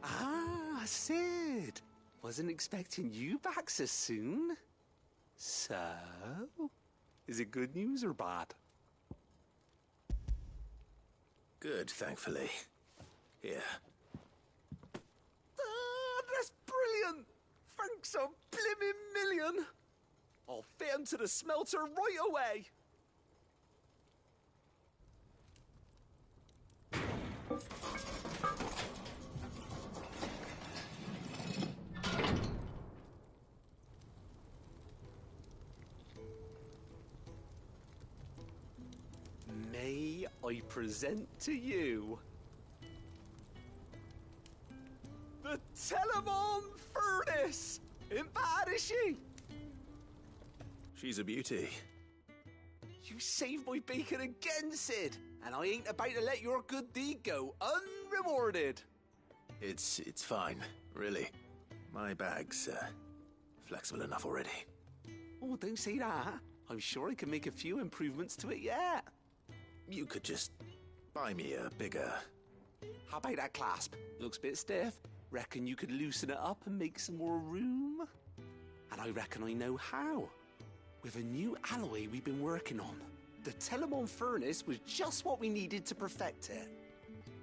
Ah, Sid. Wasn't expecting you back so soon. So, is it good news or bad? Good, thankfully. Here. Ah, that's brilliant! Thanks a blimmin' million! I'll fit 'em to the smelter right away! May I present to you the Telemon Furnace! Ain't bad, is she? She's a beauty. You saved my bacon again, Sid, and I ain't about to let your good deed go unrewarded. It's fine, really. My bag's flexible enough already. Oh, don't say that. I'm sure I can make a few improvements to it yet. You could just buy me a bigger... How about that clasp? Looks a bit stiff. Reckon you could loosen it up and make some more room? And I reckon I know how. With a new alloy we've been working on. The Telemon Furnace was just what we needed to perfect it.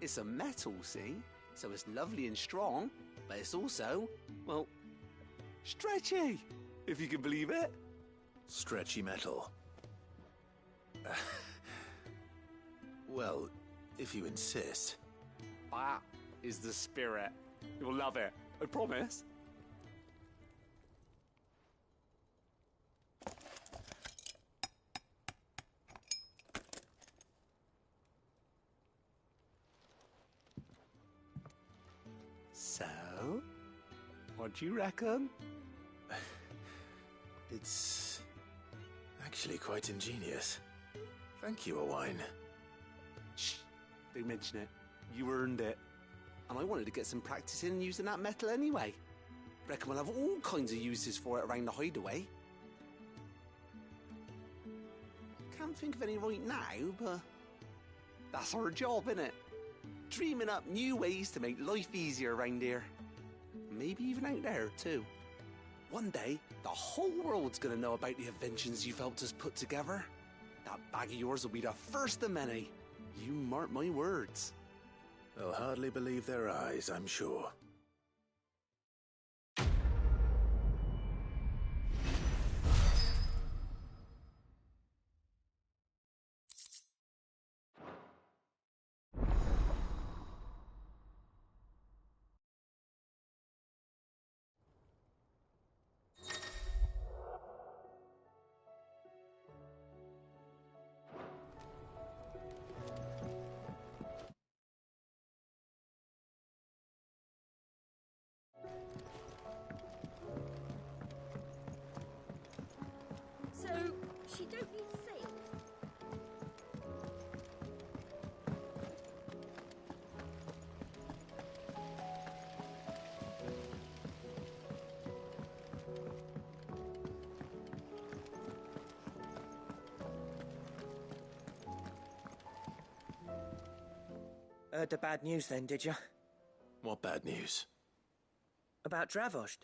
It's a metal, see? So it's lovely and strong, but it's also, well, stretchy, if you can believe it. Stretchy metal. Well, if you insist. That is the spirit. You'll love it, I promise. So, what do you reckon? It's actually quite ingenious. Thank you, Owain. Shh, don't mention it. You earned it. And I wanted to get some practice in using that metal anyway. Reckon we'll have all kinds of uses for it around the hideaway. Can't think of any right now, but that's our job, innit? Dreaming up new ways to make life easier around here. Maybe even out there, too. One day, the whole world's gonna know about the inventions you've helped us put together. That bag of yours will be the first of many. You mark my words. They'll hardly believe their eyes, I'm sure. So, she don't need sails? Heard the bad news then, did you? What bad news? About Dravost.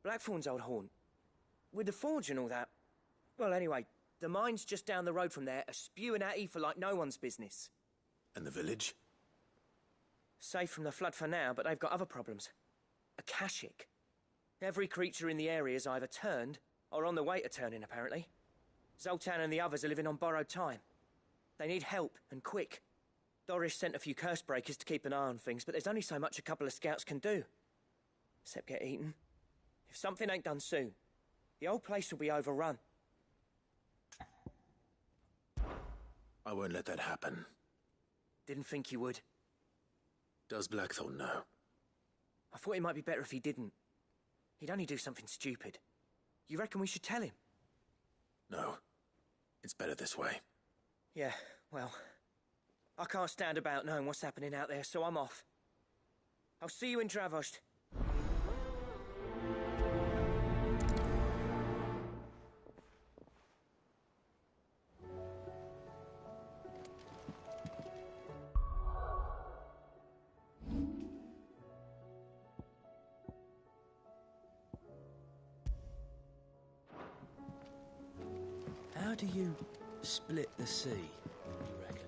Blackthorn's old haunt. With the forge and all that. Well, anyway, the mine's just down the road from there are spewing out ether like no one's business. And the village? Safe from the flood for now, but they've got other problems. Akashic. Every creature in the area is either turned or on the way to turning, apparently. Zoltan and the others are living on borrowed time. They need help, and quick. Doris sent a few curse breakers to keep an eye on things, but there's only so much a couple of scouts can do. Except get eaten. If something ain't done soon, the whole place will be overrun. I won't let that happen. Didn't think you would. Does Blackthorn know? I thought it might be better if he didn't. He'd only do something stupid. You reckon we should tell him? No. It's better this way. Yeah, well, I can't stand about knowing what's happening out there, so I'm off. I'll see you in Dravost. How do you split the sea, you reckon?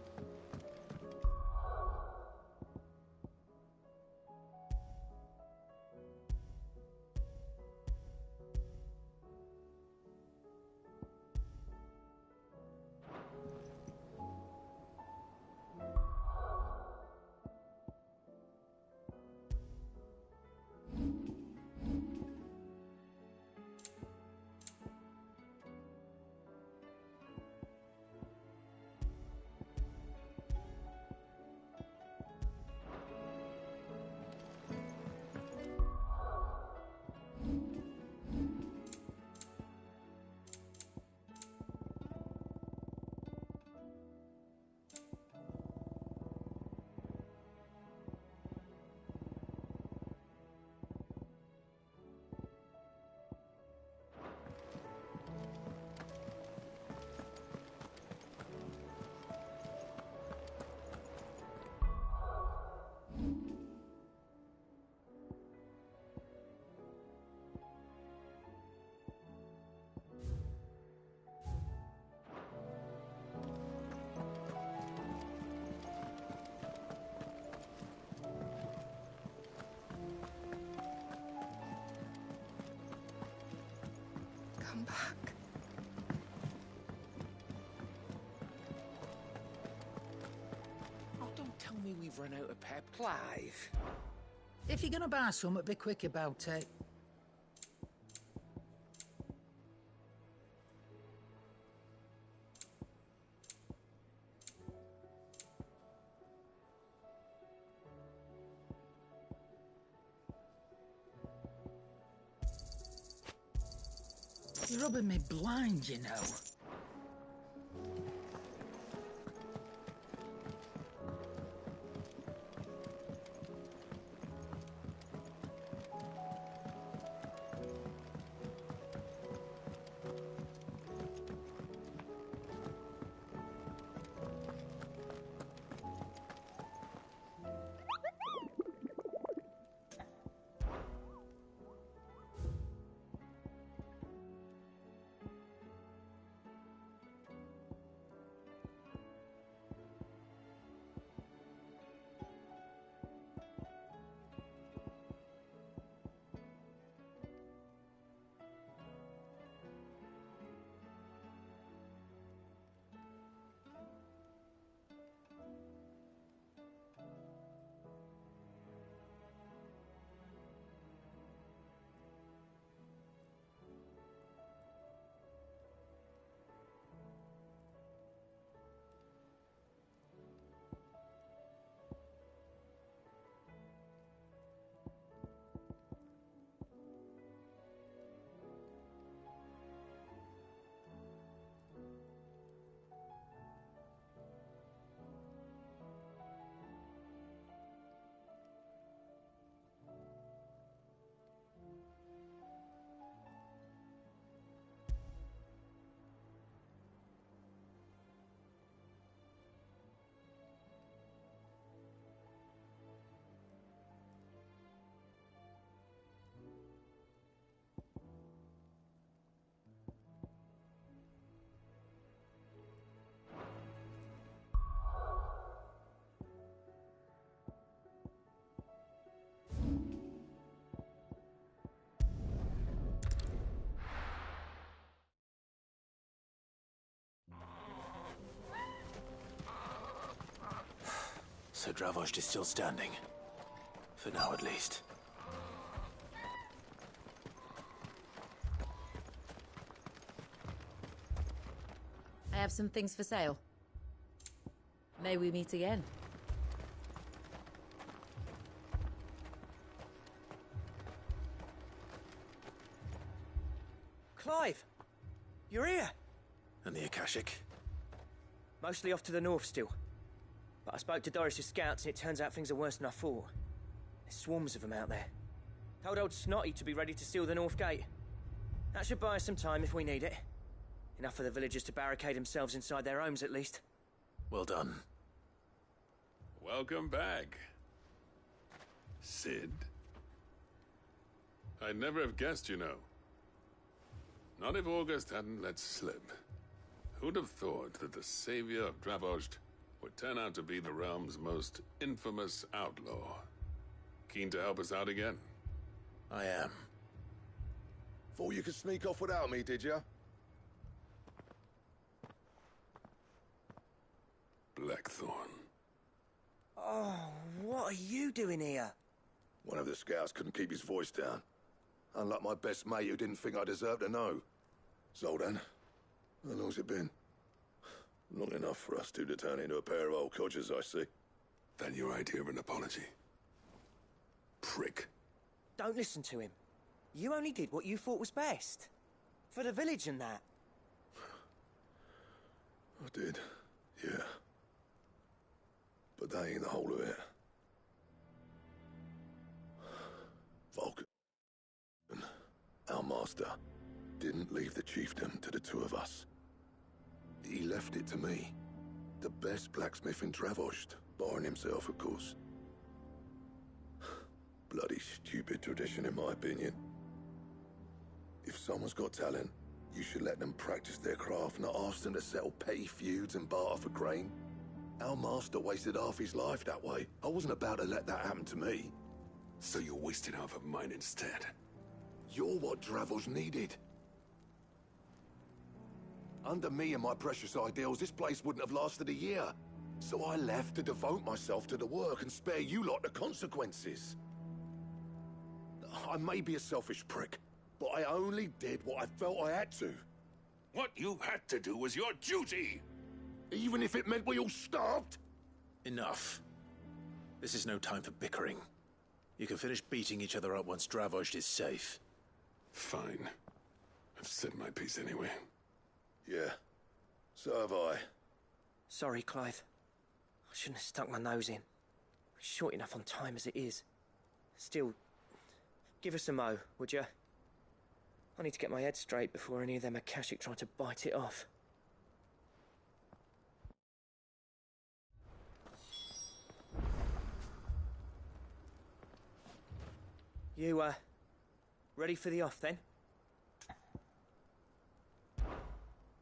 Come back. Oh, don't tell me we've run out of pep. Clive. If you're gonna buy something, be quick about it. You're rubbing me blind, you know. So Dravost is still standing. For now, at least. I have some things for sale. May we meet again? Clive! You're here! And the Akashic? Mostly off to the north still. But I spoke to Doris' scouts and it turns out things are worse than I thought. There's swarms of them out there. Told old Snotty to be ready to seal the north gate. That should buy us some time if we need it. Enough for the villagers to barricade themselves inside their homes at least. Well done. Welcome back, Cid. I'd never have guessed, you know. Not if August hadn't let slip. Who'd have thought that the savior of Dravost would turn out to be the realm's most infamous outlaw? Keen to help us out again? I am. Thought you could sneak off without me, did you? Blackthorn. Oh, what are you doing here? One of the scouts couldn't keep his voice down. Unlike my best mate who didn't think I deserved to know. Zoldan, how long's it been? Long enough for us two to turn into a pair of old codgers, I see. Then your idea of an apology? Prick. Don't listen to him. You only did what you thought was best. For the village and that. I did, yeah. But that ain't the whole of it. Vulcan, our master, didn't leave the chiefdom to the two of us. He left it to me. The best blacksmith in Dravost, barring himself, of course. Bloody stupid tradition, in my opinion. If someone's got talent, you should let them practice their craft, not ask them to settle petty feuds and barter for grain. Our master wasted half his life that way. I wasn't about to let that happen to me. So you wasted half of mine instead? You're what Dravost needed. Under me and my precious ideals, this place wouldn't have lasted a year. So I left to devote myself to the work and spare you lot the consequences. I may be a selfish prick, but I only did what I felt I had to. What you had to do was your duty! Even if it meant we all starved? Enough. This is no time for bickering. You can finish beating each other up once Dravost is safe. Fine. I've said my piece anyway. Yeah. So have I. Sorry, Clive. I shouldn't have stuck my nose in. We're short enough on time as it is. Still, give us a mo, would you? I need to get my head straight before any of them Akashic try to bite it off. You, ready for the off, then?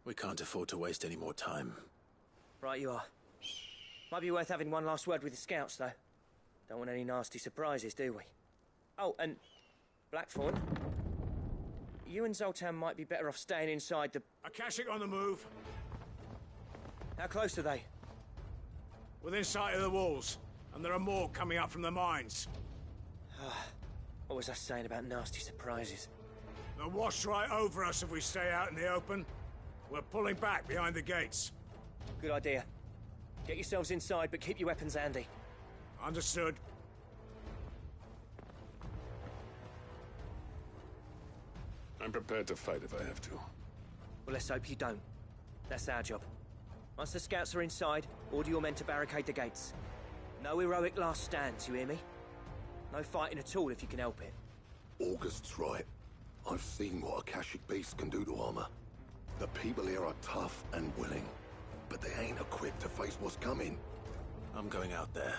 We can't afford to waste any more time. Right you are. Might be worth having one last word with the scouts, though. Don't want any nasty surprises, do we? Oh, and Blackthorn, you and Zoltan might be better off staying inside the... Akashic on the move. How close are they? Within sight of the walls, and there are more coming up from the mines. What was I saying about nasty surprises? They'll wash right over us if we stay out in the open. We're pulling back behind the gates. Good idea. Get yourselves inside, but keep your weapons handy. Understood. I'm prepared to fight if I have to. Well, let's hope you don't. That's our job. Once the scouts are inside, order your men to barricade the gates. No heroic last stands, you hear me? No fighting at all if you can help it. August's right. I've seen what Akashic beasts can do to armor. The people here are tough and willing, but they ain't equipped to face what's coming. I'm going out there.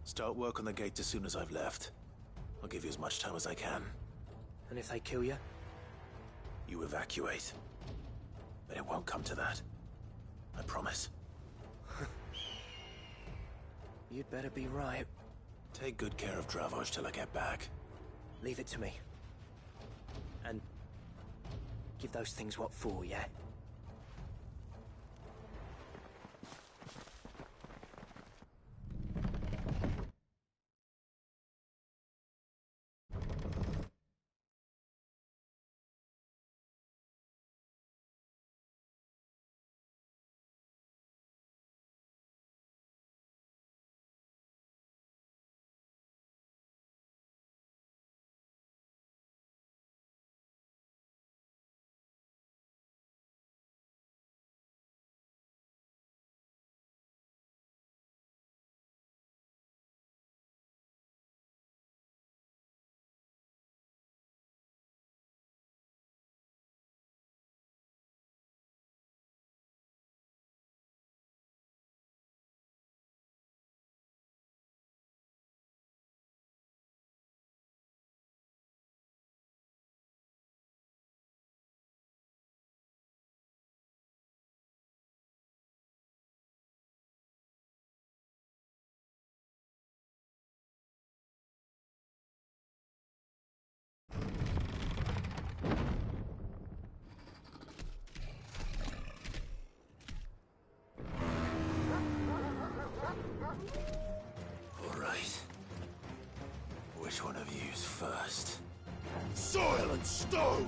Start work on the gate as soon as I've left. I'll give you as much time as I can. And if they kill you? You evacuate. But it won't come to that. I promise. You'd better be right. Take good care of Dravost till I get back. Leave it to me. And give those things what for, yeah? Go!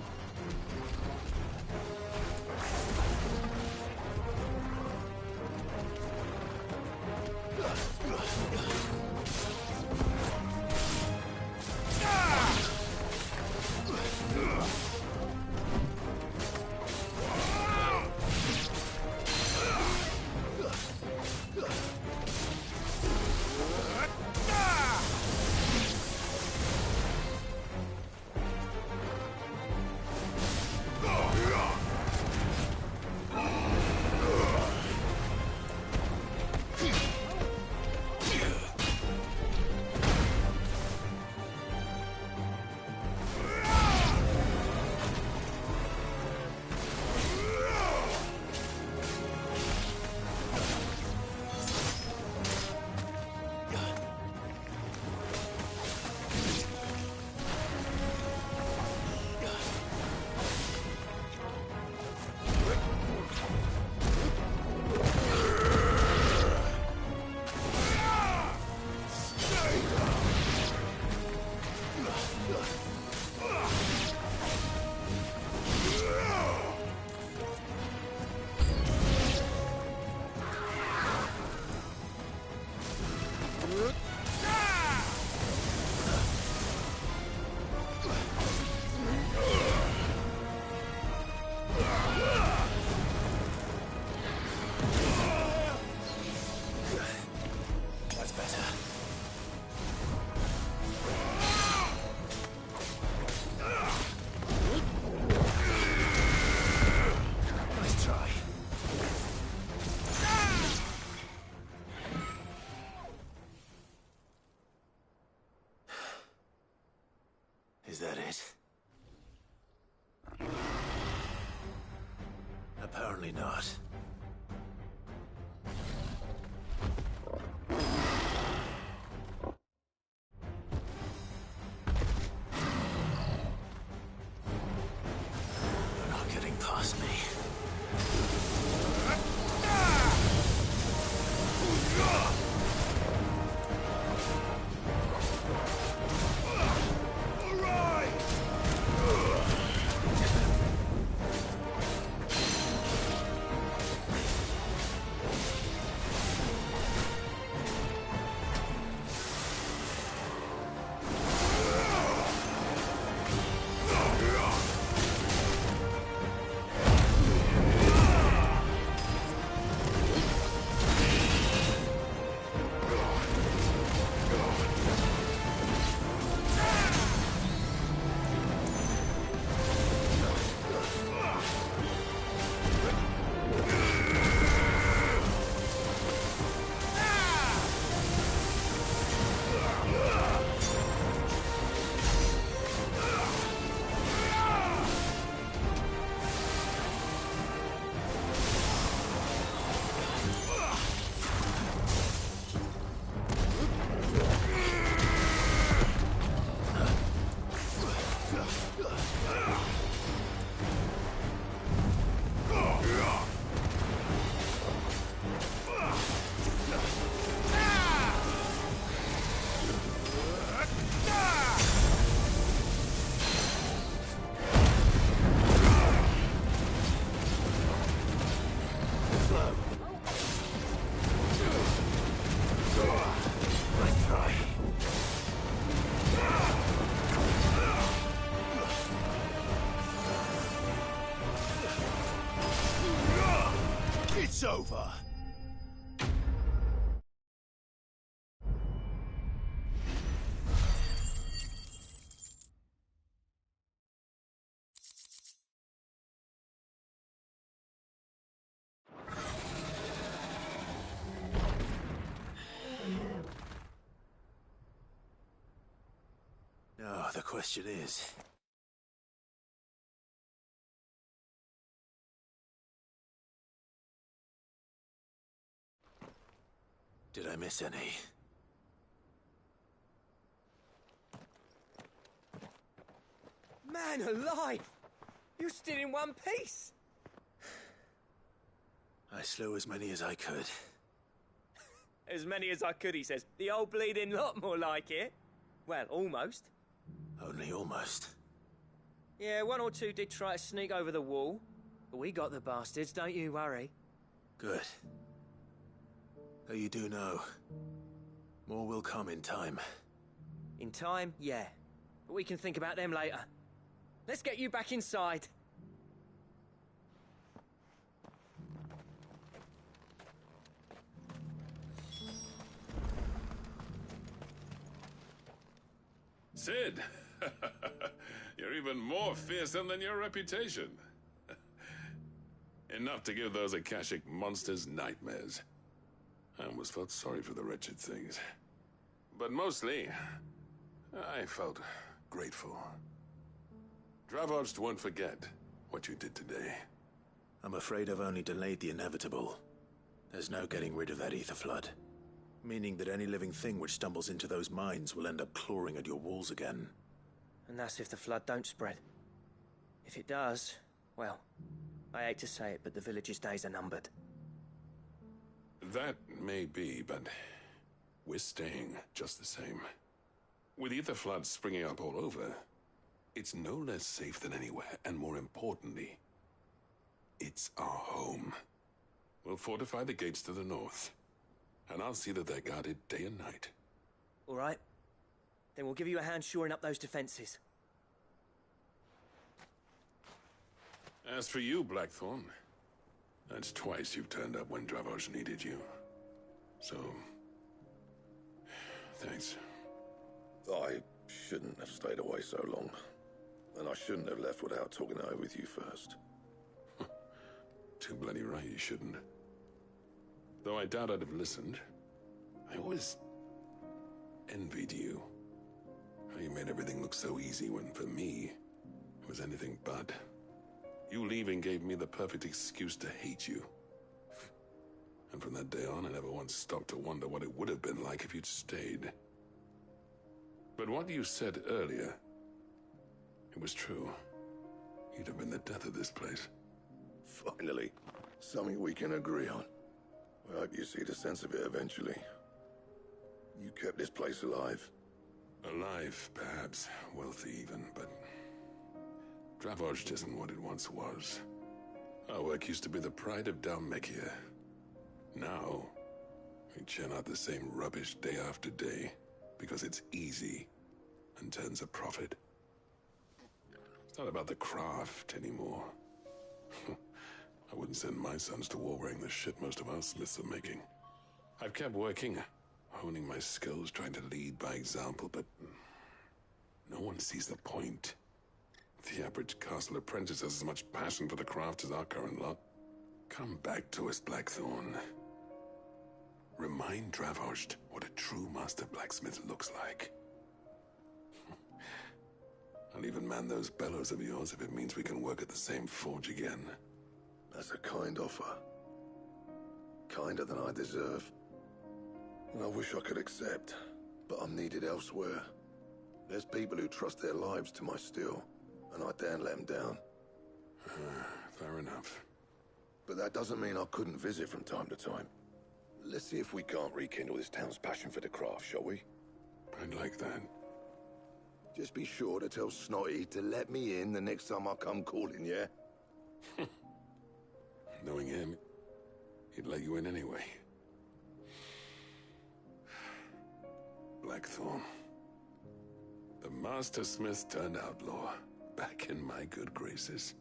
Is that it? Apparently not. You're not getting past me. It's over! Now, the question is... did I miss any? Man alive! You're still in one piece! I slew as many as I could. As many as I could, he says. The old bleeding lot, more like it. Well, almost. Only almost. Yeah, one or two did try to sneak over the wall. But we got the bastards, don't you worry. Good. Though you do know, more will come in time. In time, yeah. But we can think about them later. Let's get you back inside. Cid! You're even more fearsome than your reputation. Enough to give those Akashic monsters nightmares. I almost felt sorry for the wretched things. But mostly, I felt grateful. Dravoged won't forget what you did today. I'm afraid I've only delayed the inevitable. There's no getting rid of that ether flood. Meaning that any living thing which stumbles into those mines will end up clawing at your walls again. And that's if the flood don't spread. If it does, well, I hate to say it, but the village's days are numbered. That may be, but we're staying just the same. With ether floods springing up all over, it's no less safe than anywhere, and more importantly, it's our home. We'll fortify the gates to the north, and I'll see that they're guarded day and night. All right. Then we'll give you a hand shoring up those defenses. As for you, Blackthorn, that's twice you've turned up when Dravos needed you. So, thanks. I shouldn't have stayed away so long. And I shouldn't have left without talking it over with you first. Too bloody right you shouldn't. Though I doubt I'd have listened. I always envied you. How you made everything look so easy when, for me, it was anything but. You leaving gave me the perfect excuse to hate you. And from that day on, I never once stopped to wonder what it would have been like if you'd stayed. But what you said earlier, it was true. You'd have been the death of this place. Finally, something we can agree on. I hope you see the sense of it eventually. You kept this place alive. Alive, perhaps. Wealthy even, but Dravoged isn't what it once was. Our work used to be the pride of Dhalmekia. Now, we churn out the same rubbish day after day because it's easy and turns a profit. It's not about the craft anymore. I wouldn't send my sons to war wearing the shit most of our smiths are making. I've kept working, honing my skills, trying to lead by example, but no one sees the point. The average castle apprentice has as much passion for the craft as our current lot. Come back to us, Blackthorn. Remind Dravoged what a true master blacksmith looks like. I'll even man those bellows of yours if it means we can work at the same forge again. That's a kind offer. Kinder than I deserve. And I wish I could accept, but I'm needed elsewhere. There's people who trust their lives to my steel, and I daren't let them down. Fair enough. But that doesn't mean I couldn't visit from time to time. Let's see if we can't rekindle this town's passion for the craft, shall we? I'd like that. Just be sure to tell Snotty to let me in the next time I come calling, yeah? Knowing him, he'd let you in anyway. Blackthorn. The Master Smith turned outlaw, back in my good graces.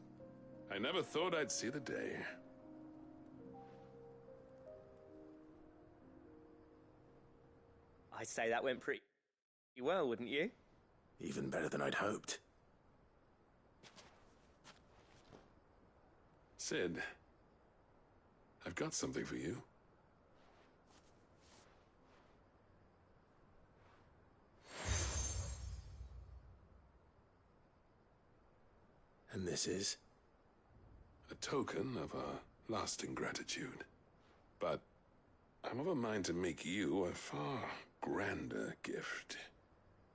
I never thought I'd see the day. I'd say that went pretty well, wouldn't you? Even better than I'd hoped. Cid, I've got something for you. And this is? A token of our lasting gratitude. But I'm of a mind to make you a far grander gift.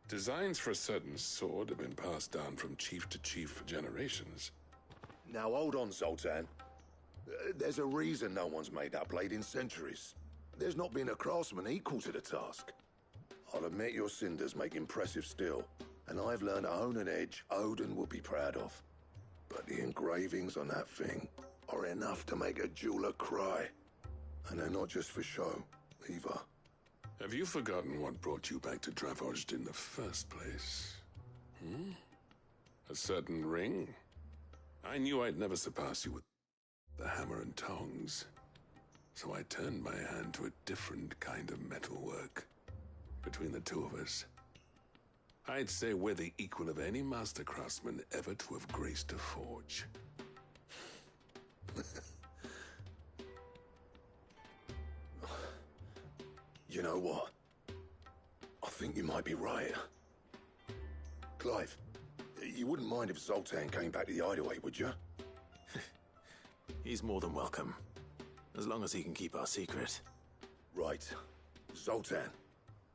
Designs for a certain sword have been passed down from chief to chief for generations. Now hold on, Zoltan. There's a reason no one's made that blade in centuries. There's not been a craftsman equal to the task. I'll admit your cinders make impressive steel, and I've learned to own an edge Odin will be proud of. But the engravings on that thing are enough to make a jeweler cry. And they're not just for show, either. Have you forgotten what brought you back to Dravozd in the first place? Hmm? A certain ring? I knew I'd never surpass you with the hammer and tongs. So I turned my hand to a different kind of metalwork. Between the two of us, I'd say we're the equal of any master craftsman ever to have graced a forge. You know what? I think you might be right. Clive, you wouldn't mind if Zoltan came back to the Hideaway, would you? He's more than welcome. As long as he can keep our secret. Right. Zoltan,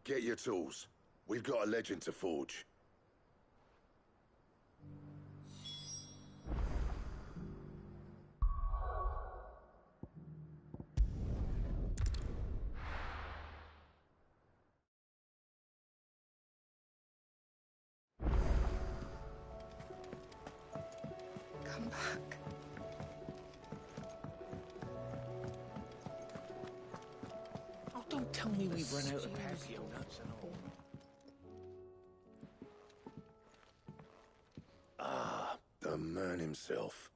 get your tools. We've got a legend to forge. Come back. Oh, don't tell me we've run out of nuts and all. Ah, the man himself.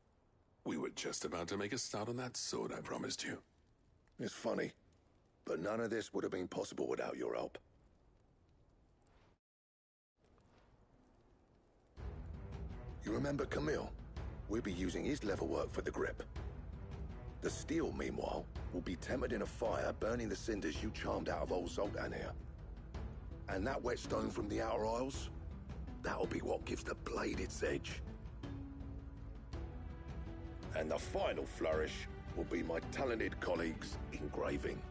We were just about to make a start on that sword I promised you. It's funny, but none of this would have been possible without your help. You remember Camille? We'll be using his leather work for the grip. The steel, meanwhile, will be tempered in a fire, burning the cinders you charmed out of old Zoltan here. And that whetstone from the Outer Isles? That'll be what gives the blade its edge. And the final flourish will be my talented colleagues' engraving.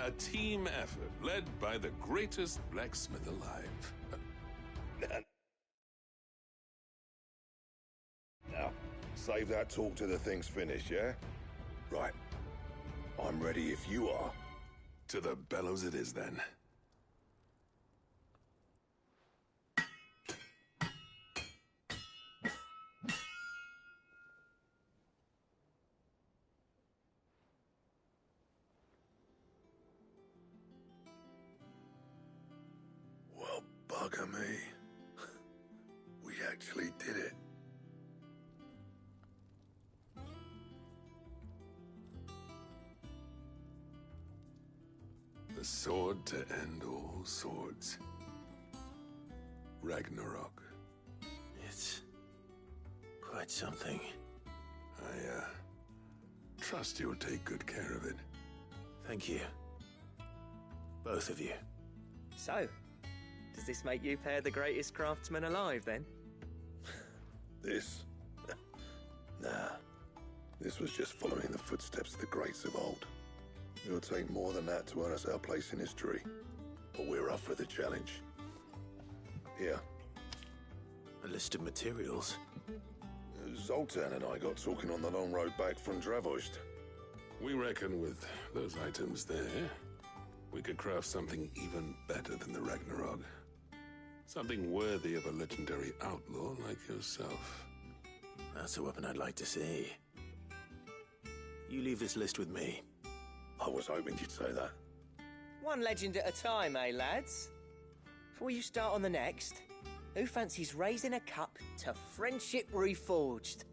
A team effort led by the greatest blacksmith alive. Now, save that talk till the thing's finished, yeah? Right. I'm ready if you are. To the bellows it is, then. Well, bugger me. We actually did it. The sword to end all swords. Ragnarok. It's quite something. I, trust you'll take good care of it. Thank you. Both of you. So, does this make you pair the greatest craftsman alive, then? This? Nah. This was just following the footsteps of the greats of old. It'll take more than that to earn us our place in history. But we're up for the challenge. Here. A list of materials. Zoltan and I got talking on the long road back from Dravozd. We reckon with those items there, we could craft something even better than the Ragnarok. Something worthy of a legendary outlaw like yourself. That's a weapon I'd like to see. You leave this list with me. I was hoping you'd say that. One legend at a time, eh, lads? Before you start on the next, who fancies raising a cup to Friendship Reforged?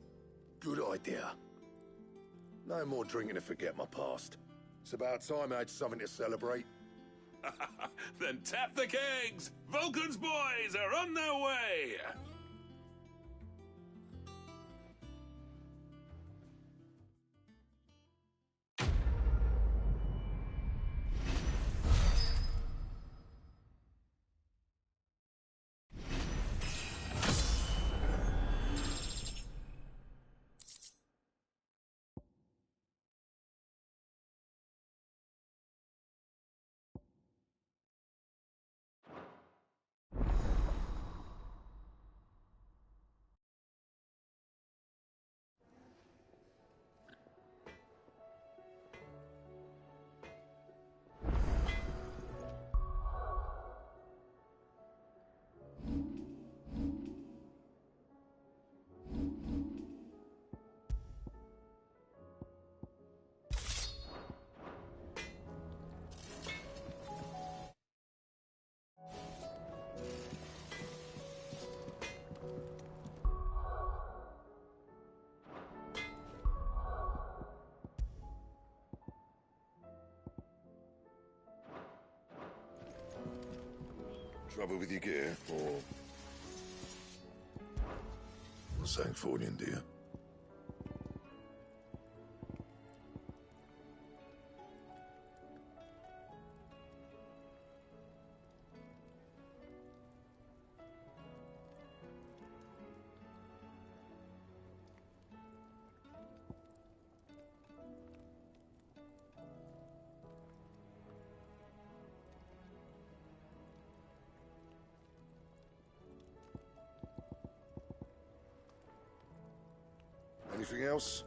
Good idea. No more drinking to forget my past. It's about time I had something to celebrate. Then tap the kegs! Vulcan's boys are on their way! Trouble with your gear, or Sancthornian, dear? Anything else?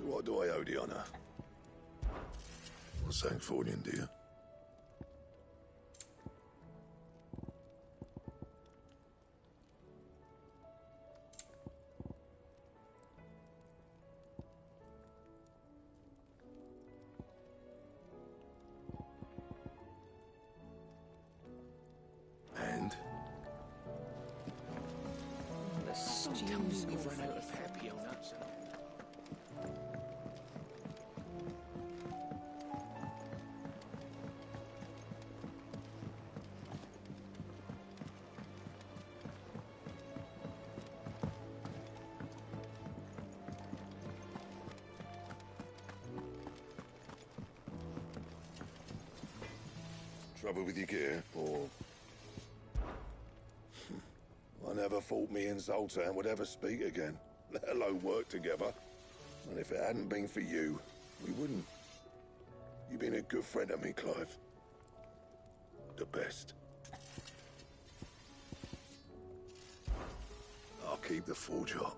what do I owe the honor? Well, Sanctfordian, dear. And? Tell me we've run out of happy nuts. Trouble with your gear, or... I never thought me and Zoltan would ever speak again, let alone work together. And if it hadn't been for you, we wouldn't. You've been a good friend to me, Clive. The best. I'll keep the forge up.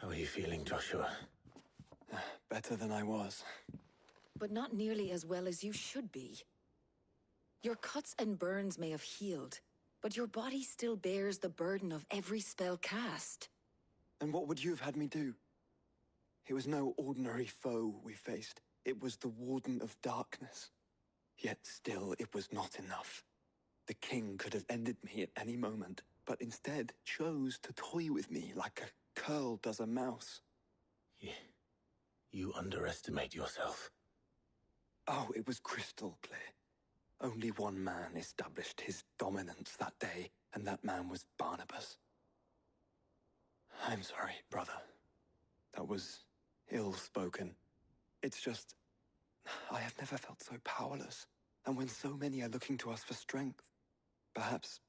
How are you feeling, Joshua? Better than I was. But not nearly as well as you should be. Your cuts and burns may have healed, but your body still bears the burden of every spell cast. And what would you have had me do? It was no ordinary foe we faced. It was the Warden of Darkness. Yet still, it was not enough. The king could have ended me at any moment, but instead chose to toy with me like a curl does a mouse. You underestimate yourself. Oh, it was crystal clear. Only one man established his dominance that day, and that man was Barnabas. I'm sorry, brother. That was ill-spoken. It's just, I have never felt so powerless. And when so many are looking to us for strength, perhaps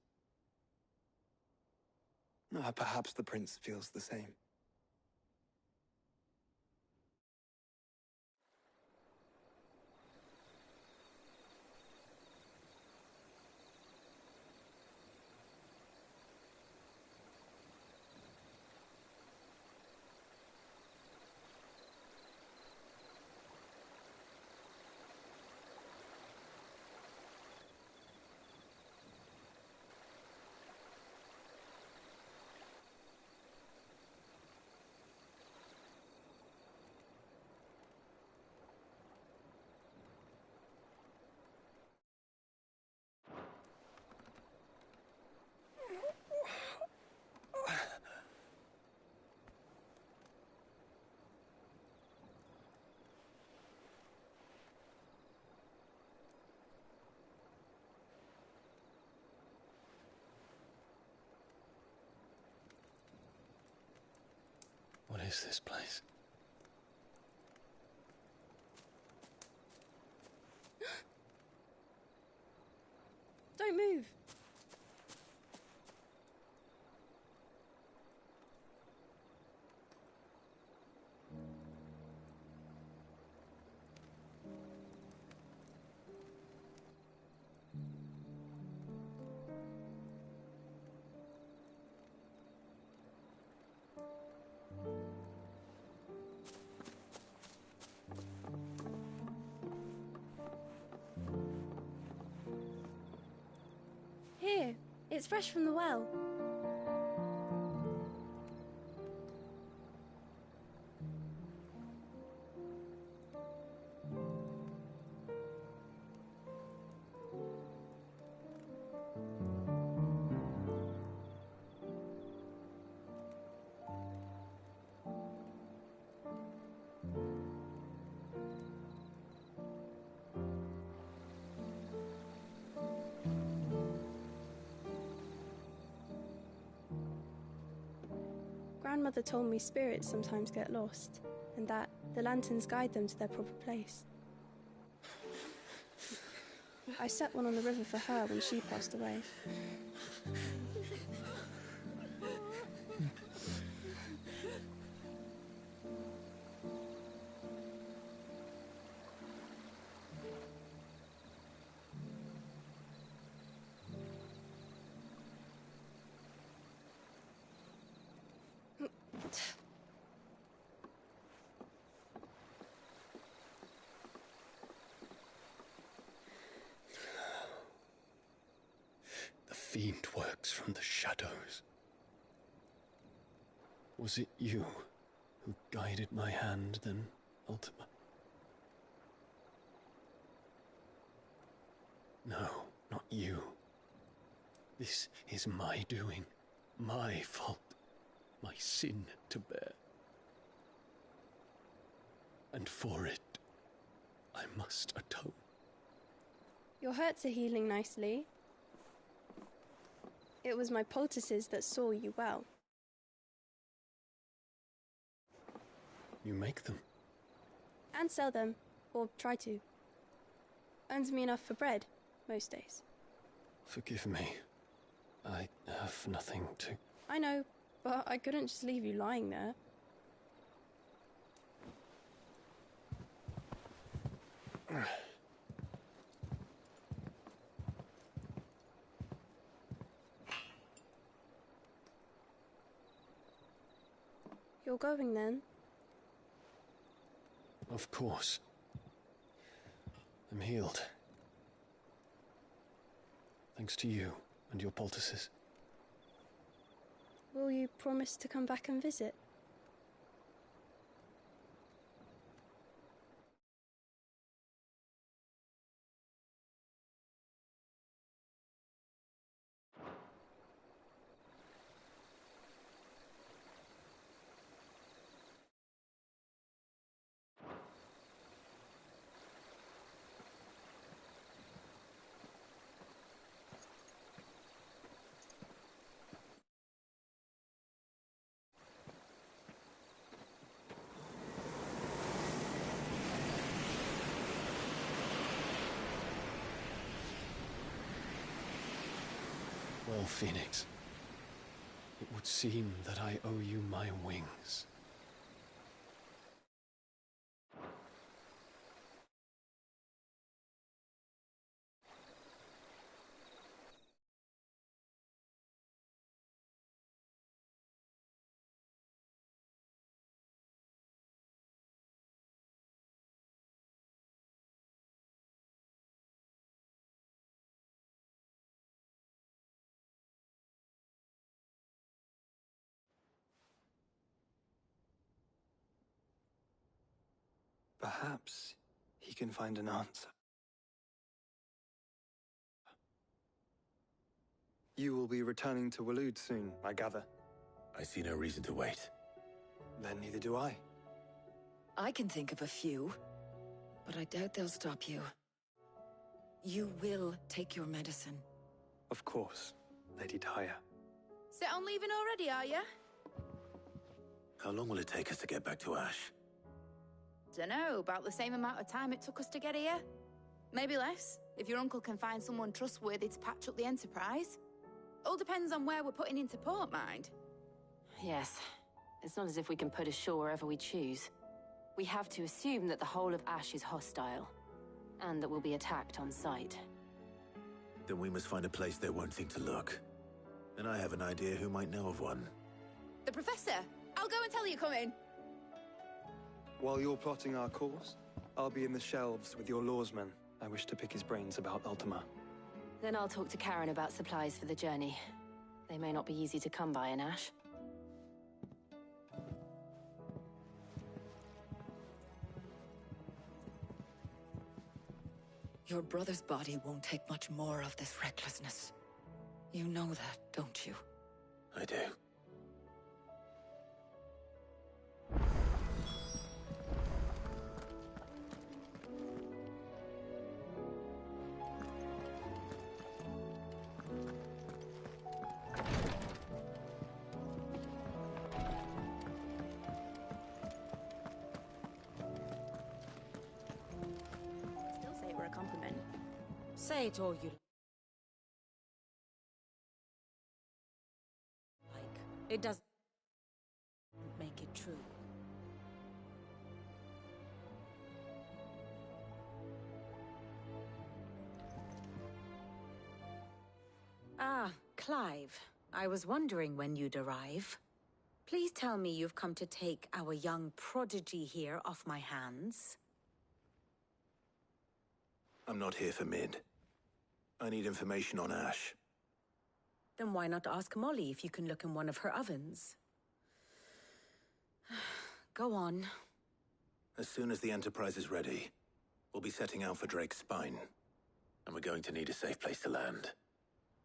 the prince feels the same. What is this place? Don't move. Here, it's fresh from the well. Grandmother told me spirits sometimes get lost, and that the lanterns guide them to their proper place. I set one on the river for her when she passed away. The fiend works from the shadows. Was it you who guided my hand, then, Ultima? No, not you. This is my doing, my fault, my sin to bear. And for it, I must atone. Your hurts are healing nicely. It was my poultices that saw you well. You make them? And sell them, or try to. Earns me enough for bread, most days. Forgive me. I have nothing to... I know, but I couldn't just leave you lying there. You're going then? Of course. I'm healed. Thanks to you and your poultices. Will you promise to come back and visit? Well, Phoenix, it would seem that I owe you my wings. Perhaps he can find an answer. You will be returning to Waloed soon, I gather. I see no reason to wait. Then neither do I. I can think of a few, but I doubt they'll stop you. You will take your medicine. Of course, Lady Daya. Set on leaving already, are you? How long will it take us to get back to Ash? Dunno, about the same amount of time it took us to get here. Maybe less, if your uncle can find someone trustworthy to patch up the Enterprise. All depends on where we're putting into port, mind. Yes. It's not as if we can put ashore wherever we choose. We have to assume that the whole of Ash is hostile, and that we'll be attacked on sight. Then we must find a place they won't think to look. And I have an idea who might know of one. The Professor! I'll go and tell you coming! While you're plotting our course, I'll be in the shelves with your lawsman. I wish to pick his brains about Ultima. Then I'll talk to Karen about supplies for the journey. They may not be easy to come by in Ash. Your brother's body won't take much more of this recklessness. You know that, don't you? I do. Still say it were a compliment. Say it all you like. It doesn't make it true. Ah, Clive. I was wondering when you'd arrive. Please tell me you've come to take our young prodigy here off my hands. I'm not here for Mid. I need information on Ash. Then why not ask Molly if you can look in one of her ovens? Go on. As soon as the Enterprise is ready, we'll be setting out for Drake's Spine. And we're going to need a safe place to land.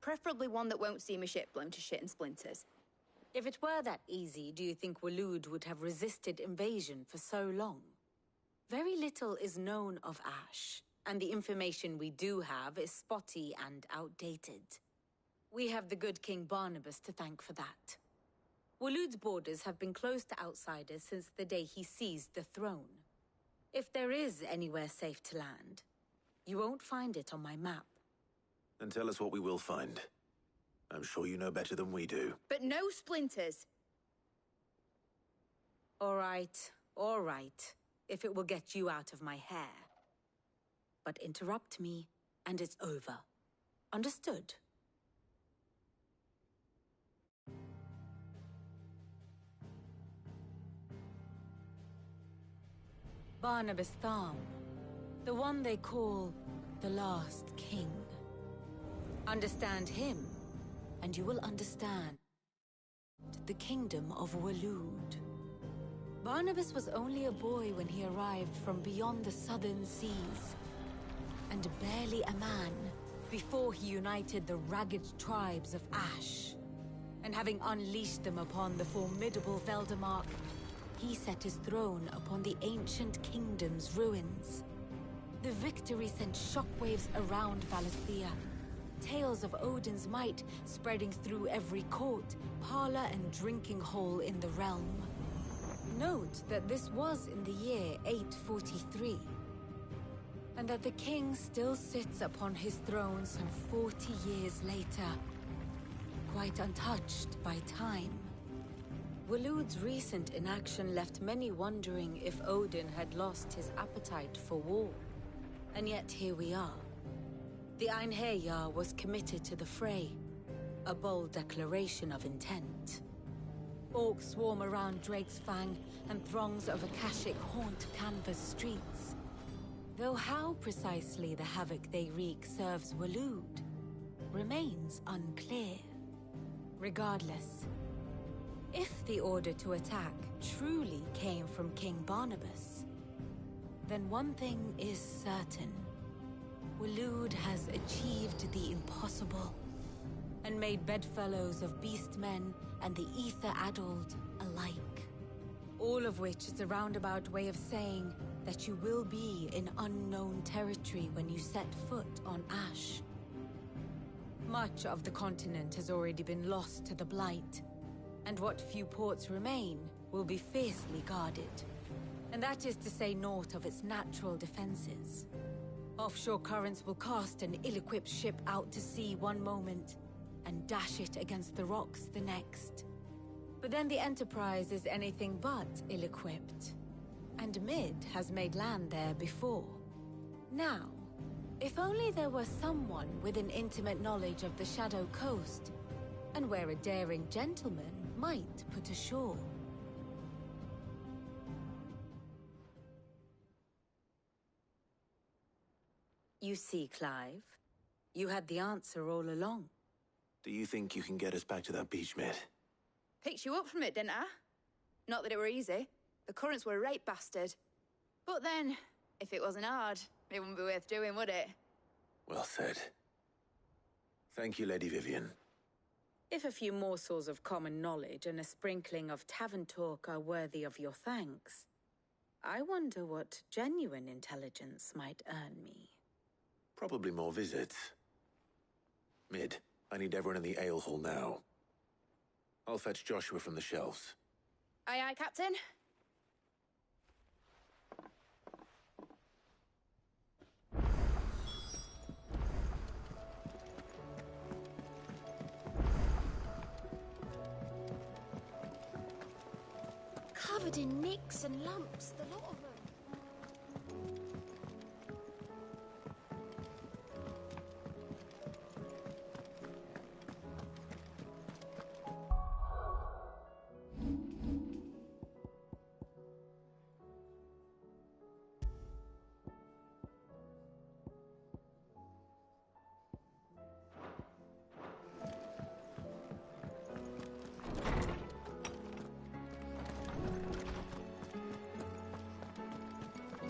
Preferably one that won't see my ship blown to shit and splinters. If it were that easy, do you think Waloed would have resisted invasion for so long? Very little is known of Ash, and the information we do have is spotty and outdated. We have the good King Barnabas to thank for that. Waloed's borders have been closed to outsiders since the day he seized the throne. If there is anywhere safe to land, you won't find it on my map. Then tell us what we will find. I'm sure you know better than we do. But no splinters. All right, if it will get you out of my hair. But interrupt me, and it's over. Understood? Barnabas Tharm, the one they call the Last King. Understand him, and you will understand the kingdom of Waloed. Barnabas was only a boy when he arrived from beyond the southern seas, and barely a man before he united the ragged tribes of Ash. And having unleashed them upon the formidable Veldamark, he set his throne upon the ancient kingdom's ruins. The victory sent shockwaves around Valisthea, tales of Odin's might spreading through every court, parlor, and drinking hole in the realm. Note that this was in the year 843, and that the king still sits upon his throne some 40 years later, quite untouched by time. Waloed's recent inaction left many wondering if Odin had lost his appetite for war. And yet here we are. The Einherjar was committed to the fray, a bold declaration of intent. Orcs swarm around Drake's Fang, and throngs of Akashic haunt Canva's streets. Though how precisely the havoc they wreak serves Waloed remains unclear. Regardless, if the order to attack truly came from King Barnabas, then one thing is certain. Waloed has achieved the impossible, and made bedfellows of beastmen and the ether-addled alike. All of which is a roundabout way of saying that you will be in unknown territory when you set foot on Ash. Much of the continent has already been lost to the Blight, and what few ports remain will be fiercely guarded. And that is to say naught of its natural defenses. Offshore currents will cast an ill-equipped ship out to sea one moment, and dash it against the rocks the next. But then the Enterprise is anything but ill-equipped, and Mid has made land there before. Now, if only there were someone with an intimate knowledge of the Shadow Coast, and where a daring gentleman might put ashore. You see, Clive, you had the answer all along. Do you think you can get us back to that beach, Mid? Picked you up from it, didn't I? Not that it were easy. The currents were a right bastard. But then, if it wasn't hard, it wouldn't be worth doing, would it? Well said. Thank you, Lady Vivian. If a few morsels of common knowledge and a sprinkling of tavern talk are worthy of your thanks, I wonder what genuine intelligence might earn me. Probably more visits. Mid, I need everyone in the ale hall now. I'll fetch Joshua from the shelves. Aye, aye, Captain. Covered in nicks and lumps, the lot of them.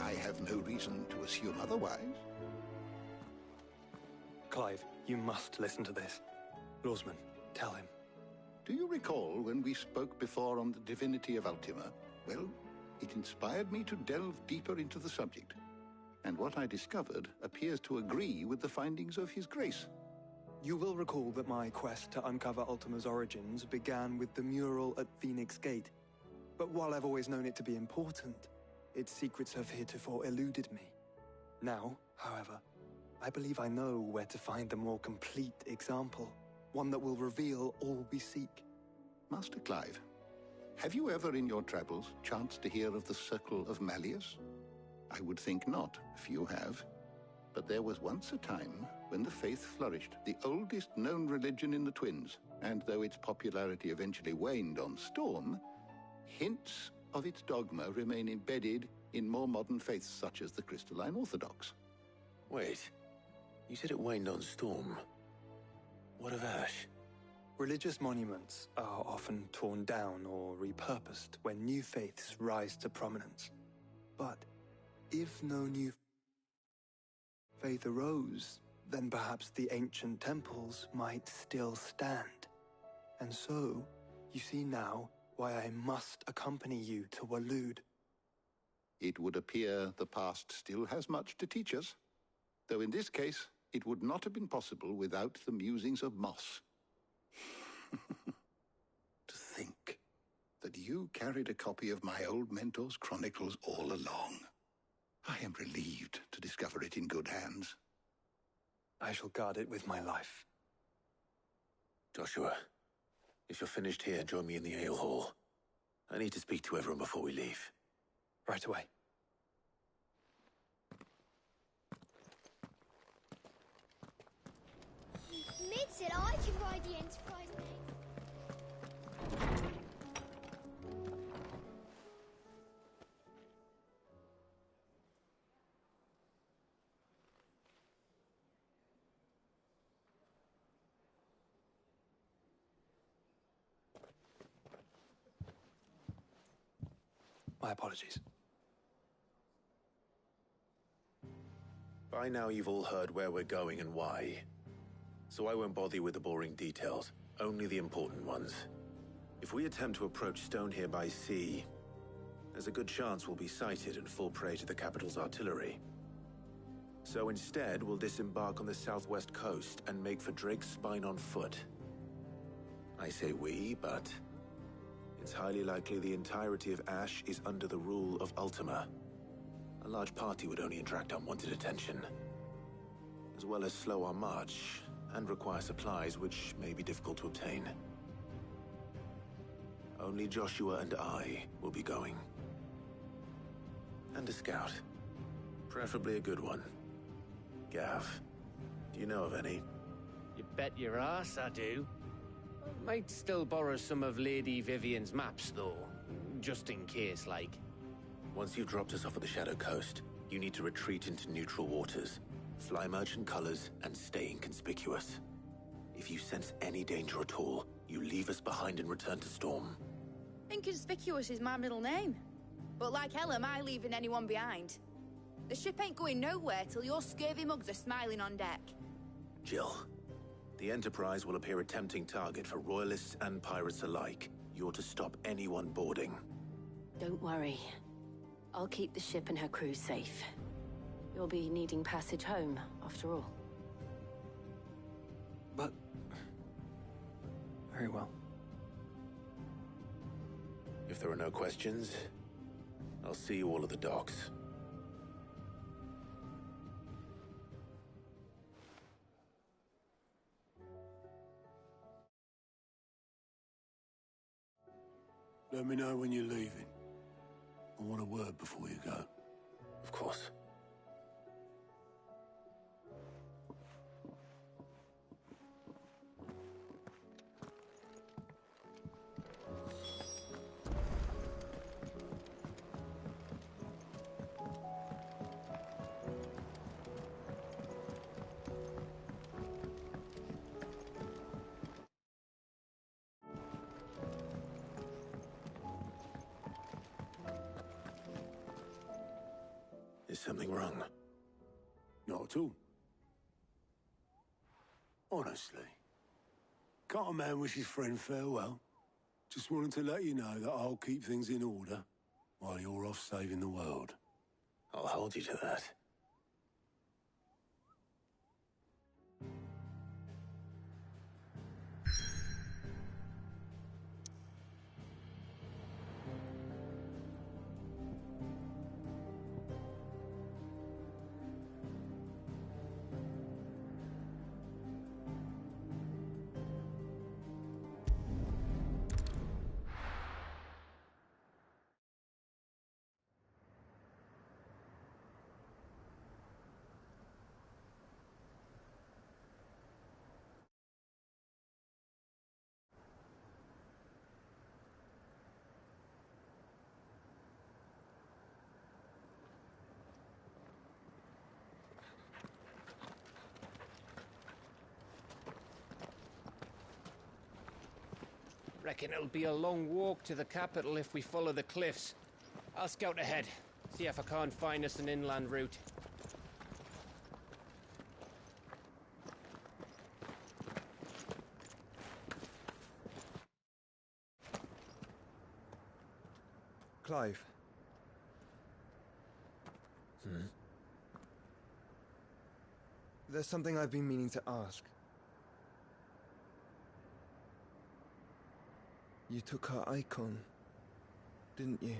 I have no reason to assume otherwise. Clive, you must listen to this. Lawsman, tell him. Do you recall when we spoke before on the divinity of Ultima? Well, it inspired me to delve deeper into the subject. And what I discovered appears to agree with the findings of His Grace. You will recall that my quest to uncover Ultima's origins began with the mural at Phoenix Gate. But while I've always known it to be important, its secrets have heretofore eluded me. Now, however, I believe I know where to find the more complete example, one that will reveal all we seek. Master Clive, have you ever in your travels chanced to hear of the Circle of Malleus? I would think not, if you have. But there was once a time when the faith flourished, the oldest known religion in the Twins, and though its popularity eventually waned on Storm, hints of its dogma remain embedded in more modern faiths such as the Crystalline Orthodox. Wait, you said it waned on Storm. What of Ash? Religious monuments are often torn down or repurposed when new faiths rise to prominence. But if no new faith arose, then perhaps the ancient temples might still stand. And so, you see now why I must accompany you to Waloed. It would appear the past still has much to teach us, though in this case, it would not have been possible without the musings of Moss. To think that you carried a copy of my old mentor's chronicles all along. I am relieved to discover it in good hands. I shall guard it with my life. Joshua, if you're finished here, join me in the ale hall. I need to speak to everyone before we leave. Right away. Mid said I can ride the Enterprise next. My apologies. By now you've all heard where we're going and why. So I won't bother you with the boring details, only the important ones. If we attempt to approach Stonehere by sea, there's a good chance we'll be sighted and fall prey to the capital's artillery. So instead, we'll disembark on the southwest coast and make for Drake's Spine on foot. I say we, but it's highly likely the entirety of Ash is under the rule of Ultima. A large party would only attract unwanted attention, as well as slow our march and require supplies which may be difficult to obtain. Only Joshua and I will be going. And a scout. Preferably a good one. Gav, do you know of any? You bet your ass I do. Might still borrow some of Lady Vivian's maps, though. Just in case, like. Once you've dropped us off at the Shadow Coast, you need to retreat into neutral waters, fly merchant colors, and stay inconspicuous. If you sense any danger at all, you leave us behind and return to Storm. Inconspicuous is my middle name. But like hell am I leaving anyone behind. The ship ain't going nowhere till your scurvy mugs are smiling on deck. Jill, the Enterprise will appear a tempting target for royalists and pirates alike. You're to stop anyone boarding. Don't worry. I'll keep the ship and her crew safe. You'll be needing passage home, after all. But... very well. If there are no questions, I'll see you all at the docks. Let me know when you're leaving. I want a word before you go. Of course. Is something wrong? Not at all. Honestly. Can't a man wish his friend farewell? Just wanted to let you know that I'll keep things in order while you're off saving the world. I'll hold you to that. Reckon it'll be a long walk to the capital if we follow the cliffs. I'll scout ahead, see if I can't find us an inland route. Clive. There's something I've been meaning to ask. You took her icon, didn't you?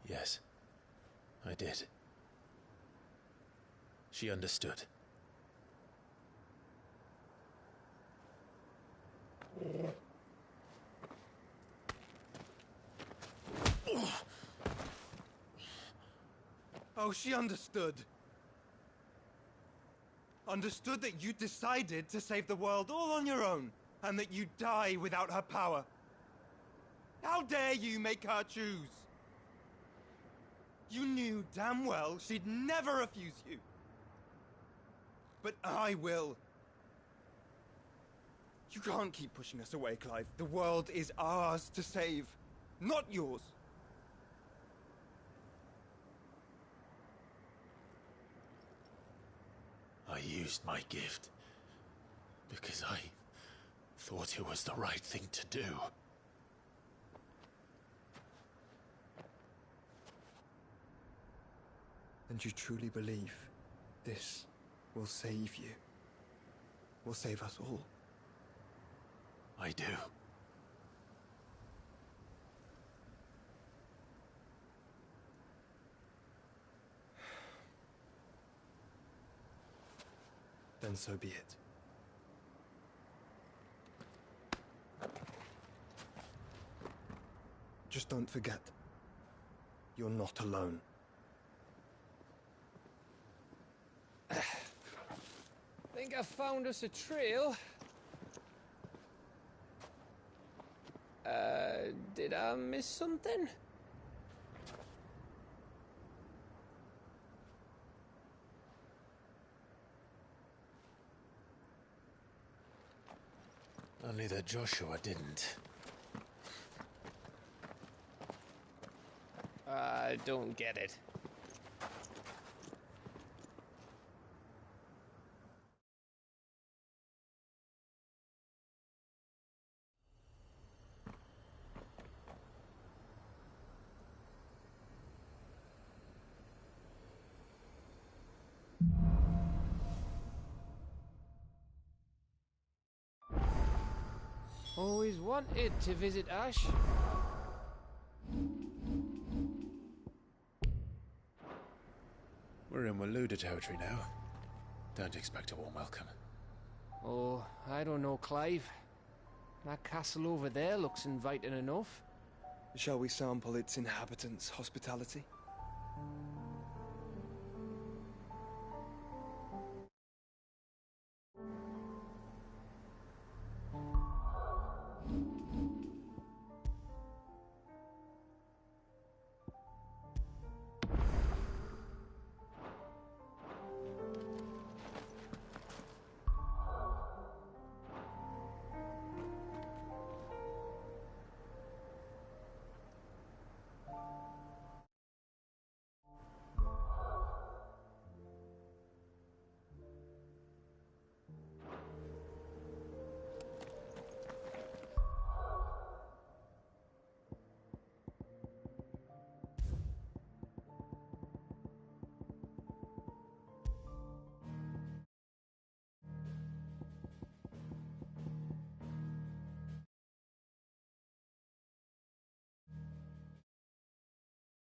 Yes, I did. She understood. Oh, she understood. Understood that you decided to save the world all on your own, and that you'd die without her power. How dare you make her choose? You knew damn well she'd never refuse you. But I will. You can't keep pushing us away, Clive. The world is ours to save, not yours. I used my gift because I thought it was the right thing to do. And you truly believe this will save you? Will save us all? I do. Then so be it. Just don't forget, you're not alone. Think I found us a trail. Did I miss something? Only that Joshua didn't. I don't get it. Always wanted to visit Ash. We're in Waluda territory now. Don't expect a warm welcome. Oh, I don't know, Clive. That castle over there looks inviting enough. Shall we sample its inhabitants' hospitality?